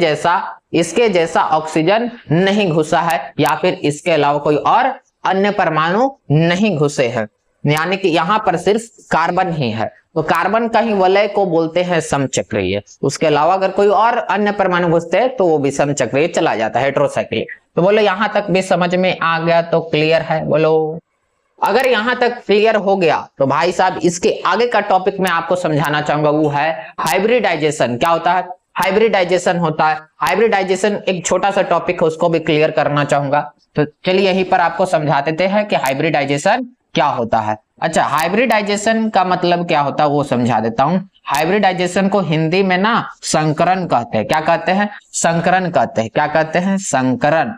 जैसा ऑक्सीजन नहीं घुसा है, या फिर इसके अलावा कोई और अन्य परमाणु नहीं घुसे हैं, यानी कि यहाँ पर सिर्फ कार्बन ही है। तो कार्बन का ही वलय को बोलते हैं समचक्रीय। उसके अलावा अगर कोई और अन्य परमाणु घुसते हैं तो वो भी समचक्रीय चला जाता है, हेटेरोसाइक्लिक। तो बोलो यहां तक भी समझ में आ गया तो क्लियर है, बोलो। अगर यहां तक क्लियर हो गया तो भाई साहब इसके आगे का टॉपिक मैं आपको समझाना चाहूंगा, वो है हाइब्रिडाइजेशन। क्या होता है? हाइब्रिडाइजेशन होता है। हाइब्रिडाइजेशन एक छोटा सा टॉपिक है, उसको भी क्लियर करना चाहूंगा। तो चलिए यहीं पर आपको समझा देते हैं कि हाइब्रिडाइजेशन क्या होता है। अच्छा, हाइब्रिडाइजेशन का मतलब क्या होता है वो समझा देता हूं। हाइब्रिडाइजेशन को हिंदी में ना संकरण कहते हैं। क्या कहते हैं? संकरण कहते हैं। क्या कहते हैं? संकरण,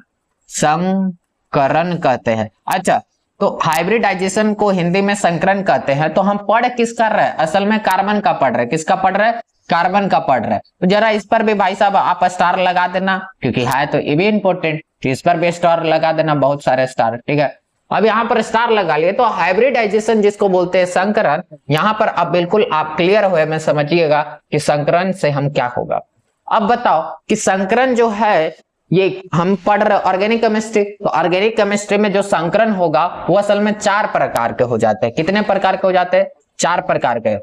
संकरण कहते हैं। अच्छा, तो हाइब्रिडाइजेशन को हिंदी में संकरण कहते हैं। तो हम पढ़ किस कर रहे हैं? असल में कार्बन का पढ़ रहे। किसका पढ़ रहे? कार्बन का पढ़ रहे। तो जरा इस पर भी भाई साहब आप स्टार लगा देना, क्योंकि है तो ये भी इंपॉर्टेंट। इस पर भी स्टार लगा देना, बहुत सारे स्टार, ठीक है। अब यहाँ पर स्टार लगा लिए। तो हाइब्रिडाइजेशन जिसको बोलते हैं संकरण, यहाँ पर अब बिल्कुल आप क्लियर हुए में समझिएगा कि संकरण से हम क्या होगा। अब बताओ कि संकरण जो है ये हम पढ़ रहे ऑर्गेनिक केमिस्ट्री। तो ऑर्गेनिक केमिस्ट्री में जो संकरण होगा वो असल में 4 प्रकार के हो जाते हैं। कितने प्रकार के हो जाते हैं? 4 प्रकार के।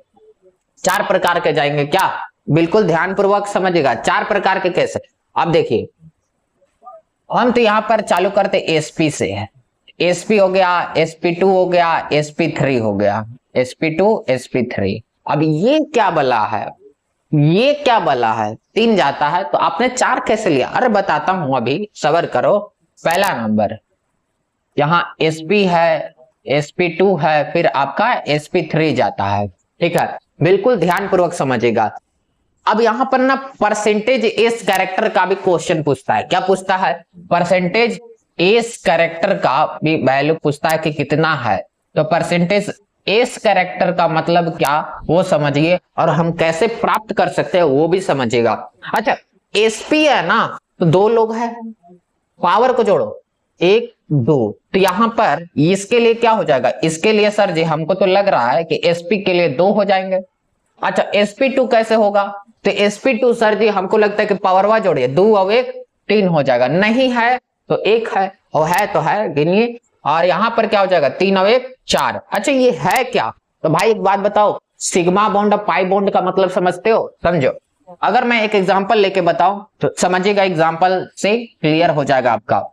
4 प्रकार के जाएंगे क्या? बिल्कुल ध्यानपूर्वक समझिएगा। 4 प्रकार के कैसे? अब देखिए, हम तो यहां पर चालू करते एसपी से है। sp हो गया, sp2 हो गया, sp3 हो गया, sp2 sp3। अब ये क्या बला है? ये क्या बला है? 3 जाता है तो आपने 4 कैसे लिया? अरे बताता हूं, अभी सबर करो। पहला नंबर यहां sp है, sp2 है, फिर आपका sp3 जाता है, ठीक है। बिल्कुल ध्यानपूर्वक समझिएगा। अब यहां पर ना परसेंटेज एस कैरेक्टर का भी क्वेश्चन पूछता है। क्या पूछता है? परसेंटेज एस कैरेक्टर का भी वैल्यू पूछता है कि कितना है। तो परसेंटेज एस कैरेक्टर का मतलब क्या वो समझिए, और हम कैसे प्राप्त कर सकते हैं वो भी समझिएगा। अच्छा, एसपी है ना, तो 2 लोग हैं, पावर को जोड़ो 1 2, तो यहां पर इसके लिए क्या हो जाएगा? इसके लिए सर जी हमको तो लग रहा है कि एसपी के लिए 2 हो जाएंगे। अच्छा, sp2 कैसे होगा? तो sp2 सर जी हमको लगता है कि पावरवा जोड़िए, 2 और 1 3 हो जाएगा। नहीं है तो 1 है, और है तो है, गिनिए। और यहां पर क्या हो जाएगा? 3 और 1 4। अच्छा, ये है क्या? तो भाई एक बात बताओ, सिग्मा बॉन्ड और पाई बॉन्ड का मतलब समझते हो? समझो। अगर मैं एक एग्जांपल लेके बताऊं तो समझिएगा, एग्जांपल से क्लियर हो जाएगा आपका।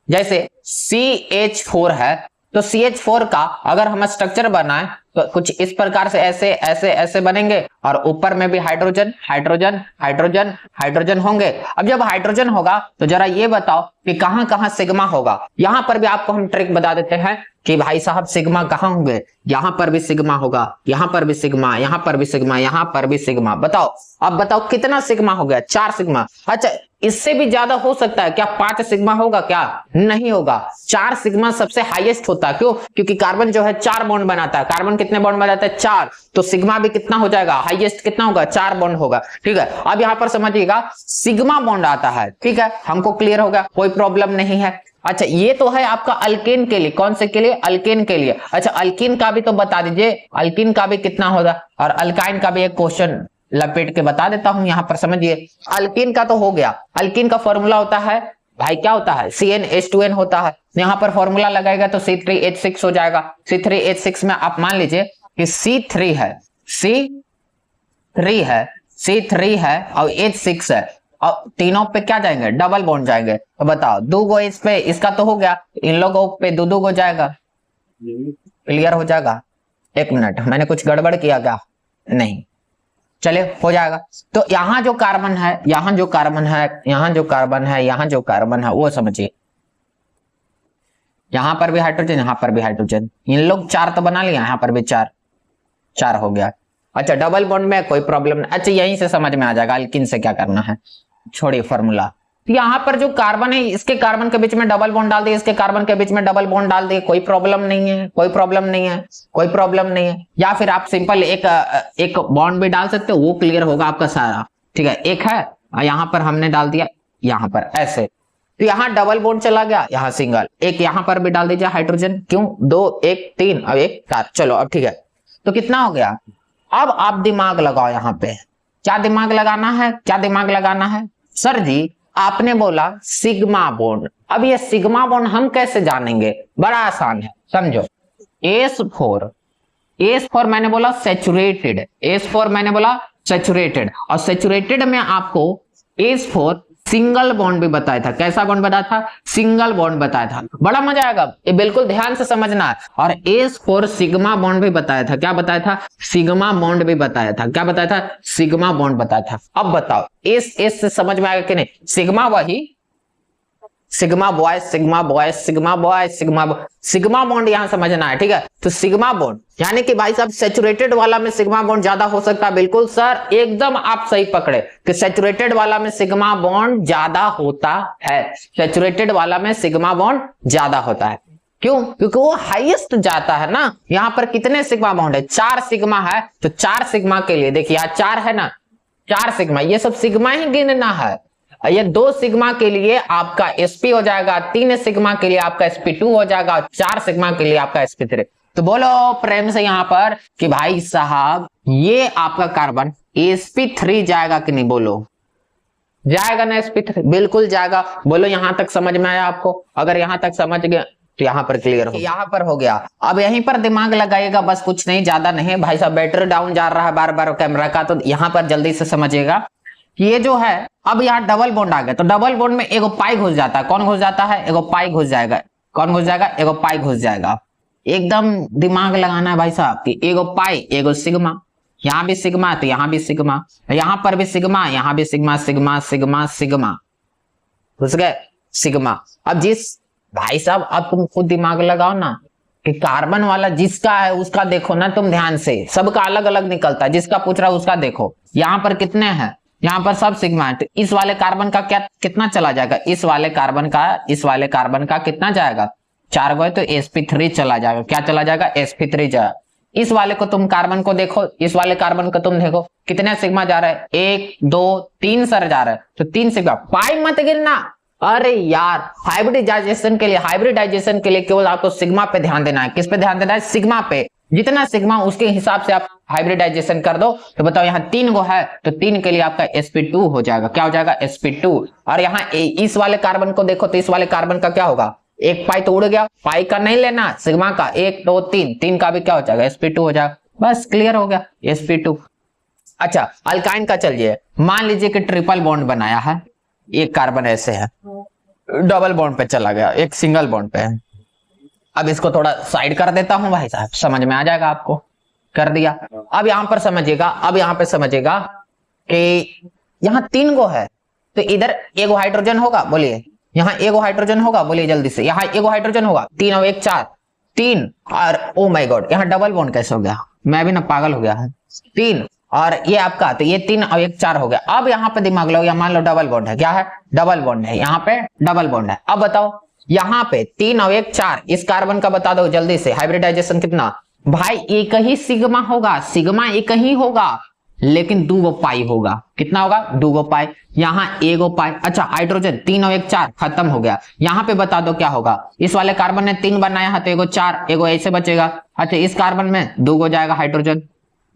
जैसे CH4 है, तो CH4 का अगर हम स्ट्रक्चर बनाएं तो कुछ इस प्रकार से ऐसे ऐसे ऐसे बनेंगे, और ऊपर में भी हाइड्रोजन हाइड्रोजन हाइड्रोजन हाइड्रोजन होंगे। अब जब हाइड्रोजन होगा तो जरा ये बताओ कि कहां कहां सिग्मा होगा। यहां पर भी आपको हम ट्रिक बता देते हैं कि भाई साहब सिग्मा कहां होंगे। यहां पर भी सिग्मा होगा, यहां पर भी सिग्मा, यहां पर भी सिग्मा, यहां पर भी सिग्मा। बताओ, अब बताओ कितना सिग्मा हो गया? 4 सिग्मा। अच्छा, इससे भी ज्यादा हो सकता है क्या? 5 सिग्मा होगा क्या? नहीं होगा, 4 सिग्मा सबसे हाईएस्ट होता है। क्यों? क्योंकि कार्बन जो है 4 बॉन्ड बनाता है। कार्बन कितने बॉन्ड बनाता है? 4। तो सिग्मा भी कितना हो जाएगा? हाईएस्ट कितना होगा? 4 बॉन्ड होगा, ठीक है। अब यहां पर समझिएगा सिग्मा बॉन्ड आता है, ठीक है, हमको क्लियर हो गया, कोई प्रॉब्लम नहीं है। अच्छा, ये तो है आपका अल्केन के लिए। कौन से के लिए? अल्केन के लिए। अच्छा, अल्कीन का भी तो बता दीजिए, अल्कीन का भी कितना होगा, और अल्काइन का भी एक क्वेश्चन लपेट के बता देता हूं यहां पर, समझिए। अल्कीन का तो हो गया। अल्कीन का फॉर्मूला होता है भाई, क्या होता है? CnH2n होता है। यहां पर फॉर्मूला लगाएगा तो C3H6 हो जाएगा। C3H6 में आप मान लीजिए कि C3 है, C3 है और H6 है, और तीनों पे क्या जाएंगे? डबल बॉन्ड जाएंगे। तो बताओ, 2 गो इस पे, इसका तो हो गया, इन लोगों पे 2 गो जाएगा। क्लियर हो जाएगा? 1 मिनट, मैंने कुछ गड़बड़ किया क्या? नहीं, चलिए हो जाएगा। तो यहां जो कार्बन है, यहां जो कार्बन है, यहां जो कार्बन है, यहां जो कार्बन है, वो समझिए। यहां पर भी हाइड्रोजन, यहां पर भी हाइड्रोजन, इन लोग 4 तो बना लिया, यहां पर भी 4 हो गया। अच्छा, डबल बॉन्ड में कोई प्रॉब्लम नहीं। अच्छा, यहीं से समझ में आ जाएगा अल्किन से क्या करना है। छोड़िए फॉर्मूला, तो यहाँ पर जो कार्बन है इसके कार्बन के बीच में डबल बॉन्ड डाल दिए, इसके कार्बन के बीच में डबल बॉन्ड डाल दिए, कोई प्रॉब्लम नहीं है, कोई प्रॉब्लम नहीं है, कोई प्रॉब्लम नहीं है। या फिर आप सिंपल एक बॉन्ड भी डाल सकते हो, वो क्लियर होगा आपका सारा। ठीक है, एक है यहाँ पर हमने डाल दिया, यहाँ पर ऐसे, तो यहाँ डबल बॉन्ड चला गया, यहाँ सिंगल। एक यहाँ पर भी डाल दीजिए हाइड्रोजन, क्यों 2 1 3 अब 1 4। चलो अब ठीक है, तो कितना हो गया। अब आप दिमाग लगाओ, यहाँ पे क्या दिमाग लगाना है, क्या दिमाग लगाना है। सर जी आपने बोला सिग्मा बॉन्ड, अब ये सिग्मा बॉन्ड हम कैसे जानेंगे, बड़ा आसान है, समझो। S4 मैंने बोला सैचुरेटेड, S4 मैंने बोला सैचुरेटेड, और सैचुरेटेड में आपको S4 सिंगल बॉन्ड भी बताया था। कैसा बॉन्ड बताया था, सिंगल बॉन्ड बताया था। बड़ा मजा आएगा, ये बिल्कुल ध्यान से समझना है। और S4 सिग्मा बॉन्ड भी बताया था। क्या बताया था, सिग्मा बॉन्ड भी बताया था। क्या बताया था, सिग्मा बॉन्ड बताया था। अब बताओ एस से समझ में आएगा कि नहीं। सिग्मा वही sigma boys sigma boys sigma boys sigma bond यहां समझना है। ठीक है, तो सिग्मा बॉन्ड यानी कि भाई साहब सैचुरेटेड वाला में सिग्मा बॉन्ड ज्यादा हो सकता है। बिल्कुल सर, एकदम आप सही पकड़े कि सैचुरेटेड वाला में सिग्मा बॉन्ड ज्यादा होता है। सैचुरेटेड वाला में सिग्मा बॉन्ड ज्यादा होता है। क्यों, क्योंकि वो हाईएस्ट जाता है ना। यहां पर कितने सिग्मा बॉन्ड है, 4 सिग्मा है। तो 4 सिग्मा के लिए देखिए यहाँ 4 है ना, 4 सिग्मा, ये सब सिग्मा ही गिनना है। ये 2 सिग्मा के लिए आपका sp हो जाएगा, 3 सिग्मा के लिए आपका sp2 हो जाएगा, 4 सिग्मा के लिए आपका sp3। तो बोलो प्रेम से यहां पर कि भाई साहब ये आपका कार्बन sp3 जाएगा कि नहीं, बोलो जाएगा ना sp3, बिल्कुल जाएगा। बोलो यहां तक समझ में आया आपको। अगर यहां तक समझ गए तो यहां पर क्लियर हो, यहां पर हो गया। अब यहीं पर दिमाग लगाइएगा, बस कुछ नहीं, ज्यादा नहीं। भाई साहब बैटरी डाउन जा रहा है बार बार कैमरा का, तो यहां पर जल्दी से समझिएगा कि ये जो है, अब यहाँ डबल बॉन्ड आ गया, तो डबल बॉन्ड में एगो पाई घुस जाता है। कौन घुस जाता है, एगो पाई घुस जाएगा। कौन घुस जाएगा, एगो पाई घुस जाएगा। एकदम दिमाग लगाना है भाई साहब कि एगो पाई एगो सिग्मा, यहाँ भी सिग्मा तो यहाँ भी सिग्मा, यहाँ पर भी सिग्मा, यहाँ भी सिग्मा, सिग्मा सिग्मा सिग्मा, घुस गए सिग्मा। अब जिस भाई साहब अब तुम खुद दिमाग लगाओ ना कि कार्बन वाला जिसका है उसका देखो ना तुम ध्यान से, सबका अलग अलग निकलता है। जिसका पूछ रहा है उसका देखो, यहाँ पर कितने हैं, यहाँ पर सब सिग्मा है। तो इस वाले कार्बन का क्या कितना चला जाएगा, इस वाले कार्बन का कितना जाएगा, 4 गए तो sp3 चला जाएगा। क्या चला जाएगा, sp3 जाएगा। इस वाले को तुम कार्बन को देखो, इस वाले कार्बन को तुम देखो कितने सिग्मा जा रहा है, 1 2 3 सर जा रहा है, तो 3 सिग्मा। पाई मत गिनना, अरे यार हाइब्रिडाइजेशन के लिए केवल आपको सिग्मा पे ध्यान देना है। किस पे ध्यान देना है, सिग्मा पे। जितना सिग्मा उसके हिसाब से आप हाइब्रिडाइजेशन कर दो। तो बताओ यहाँ 3 गो है, तो 3 के लिए आपका sp2 हो जाएगा। क्या हो जाएगा, sp2। और यहाँ इस वाले कार्बन को देखो, तो इस वाले कार्बन का क्या होगा, एक पाई तो उड़ गया, पाई का नहीं लेना, सिग्मा का 1 2 3 का भी क्या हो जाएगा, sp2 हो जाएगा। बस क्लियर हो गया, sp2। अच्छा अल्काइन का चलिए, मान लीजिए कि ट्रिपल बॉन्ड बनाया है, एक कार्बन ऐसे है, डबल बॉन्ड पे चला गया, एक सिंगल बॉन्ड पे है। अब इसको थोड़ा साइड कर देता हूं भाई साहब, समझ में आ जाएगा आपको। कर दिया। अब यहां पर समझिएगा, अब यहां पे समझिएगा कि यहां 3 गो है, तो इधर एगो हाइड्रोजन होगा, बोलिए यहाँ एगो हाइड्रोजन होगा, बोलिए जल्दी से, यहाँ एगो हाइड्रोजन होगा, 3 और 1 4, 3 और ओ माय गॉड यहाँ डबल बॉन्ड कैसे हो गया, मैं भी ना पागल हो गया है। 3 और ये आपका, तो ये 3 और 1 4 हो गया। अब यहाँ पे दिमाग लो, या मान लो डबल बॉन्ड है, क्या है, डबल बॉन्ड है, यहाँ पे डबल बॉन्ड है। अब बताओ यहाँ पे 3 और 1 4, इस कार्बन का बता दो जल्दी से, हाइब्रिडाइजेशन कितना भाई, एक ही सिग्मा होगा, सिग्मा एक ही होगा, लेकिन 2 गो पाई होगा। कितना होगा, 2 गो पाई, यहाँ एगो पाई। अच्छा हाइड्रोजन 3 और 1 4 खत्म हो गया। यहाँ पे बता दो क्या होगा, इस वाले कार्बन ने 3 बनाया है तो एगो 4, एगो ऐसे बचेगा। अच्छा इस कार्बन में 2 गो जाएगा हाइड्रोजन,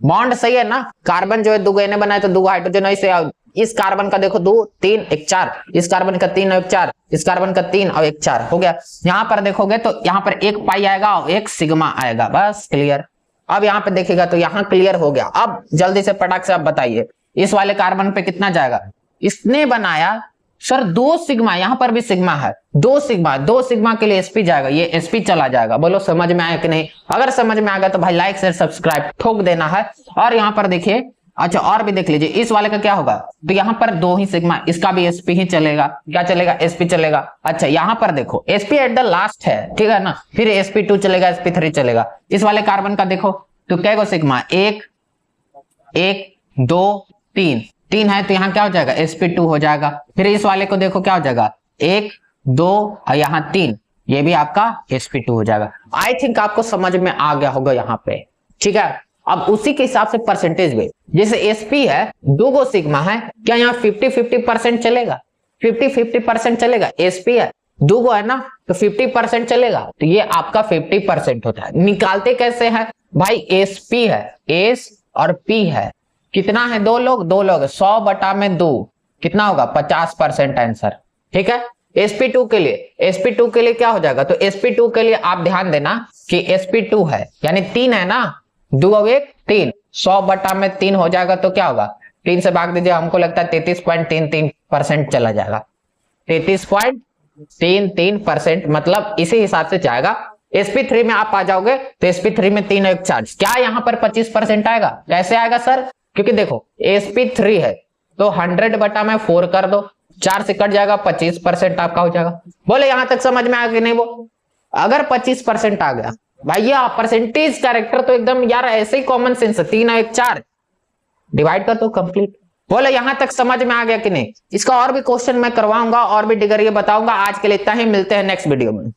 बॉन्ड सही है ना, कार्बन जो है 2 गो इन्हें बनाया तो 2 गो हाइड्रोजन ऐसे। इस कार्बन का देखो 2 3 1 4, इस कार्बन का 3 और 1 4, इस कार्बन का 3 और 1 4 हो गया। यहाँ पर देखोगे तो यहाँ पर 1 पाई आएगा और 1 सिग्मा आएगा, बस क्लियर। अब यहाँ पे देखिएगा तो यहाँ क्लियर हो गया। अब जल्दी से पटाख से आप बताइए इस वाले कार्बन पे कितना जाएगा, इसने बनाया सर 2 सिग्मा, यहाँ पर भी सिग्मा है, 2 सिग्मा के लिए sp जाएगा, ये sp चला जाएगा। बोलो समझ में आया कि नहीं। अगर समझ में आ गया तो भाई लाइक शेयर सब्सक्राइब ठोक देना है। और यहाँ पर देखिए, अच्छा और भी देख लीजिए, इस वाले का क्या होगा, तो यहाँ पर 2 ही सिग्मा, इसका भी sp ही चलेगा। क्या चलेगा, sp चलेगा। अच्छा यहाँ पर देखो sp एट द लास्ट है, ठीक है ना, फिर sp2 चलेगा, sp3 चलेगा। इस वाले कार्बन का देखो तो कै गो सिग्मा, 1 1 2 3, 3 है तो यहाँ क्या हो जाएगा sp2 हो जाएगा। फिर इस वाले को देखो क्या हो जाएगा 1 2 और यहाँ 3, ये भी आपका sp2 हो जाएगा। आई थिंक आपको समझ में आ गया होगा यहाँ पे, ठीक है। अब उसी के हिसाब से परसेंटेज में जैसे sp है 2 गो सिग्मा है, क्या यहाँ 50-50% चलेगा? 50-50% चलेगा। sp है 2 गो है ना तो 50% चलेगा, तो ये आपका 50% होता है। निकालते कैसे है भाई, sp है, s और p है, कितना है 2 लोग 100 बटा में 2 कितना होगा 50% आंसर, ठीक है। sp2 के लिए क्या हो जाएगा, तो sp2 के लिए आप ध्यान देना कि sp2 है यानी 3 है ना, 2 और 1 3, 100 बटा में 3 हो जाएगा तो क्या होगा 3 से भाग दीजिए, हमको लगता है 33.33% चला जाएगा, 33.33%, मतलब इसी हिसाब से जाएगा। sp3 में आप आ जाओगे तो sp3 में 3 एक चार्ज, क्या यहाँ पर 25% आएगा? कैसे आएगा सर? क्योंकि देखो sp3 है तो 100 बटा में 4 कर दो, 4 से कट जाएगा, 25% आपका हो जाएगा। बोले यहां तक समझ में आ गया नहीं? वो अगर 25% आ गया भैया, परसेंटेज कैरेक्टर तो एकदम यार ऐसे ही कॉमन सेंस है, 3 और 1 4 डिवाइड कर दो कंप्लीट। बोले यहां तक समझ में आ गया कि नहीं? इसका और भी क्वेश्चन मैं करवाऊंगा और भी डिग्री बताऊंगा। आज के लिए इतना ही, मिलते हैं नेक्स्ट वीडियो में।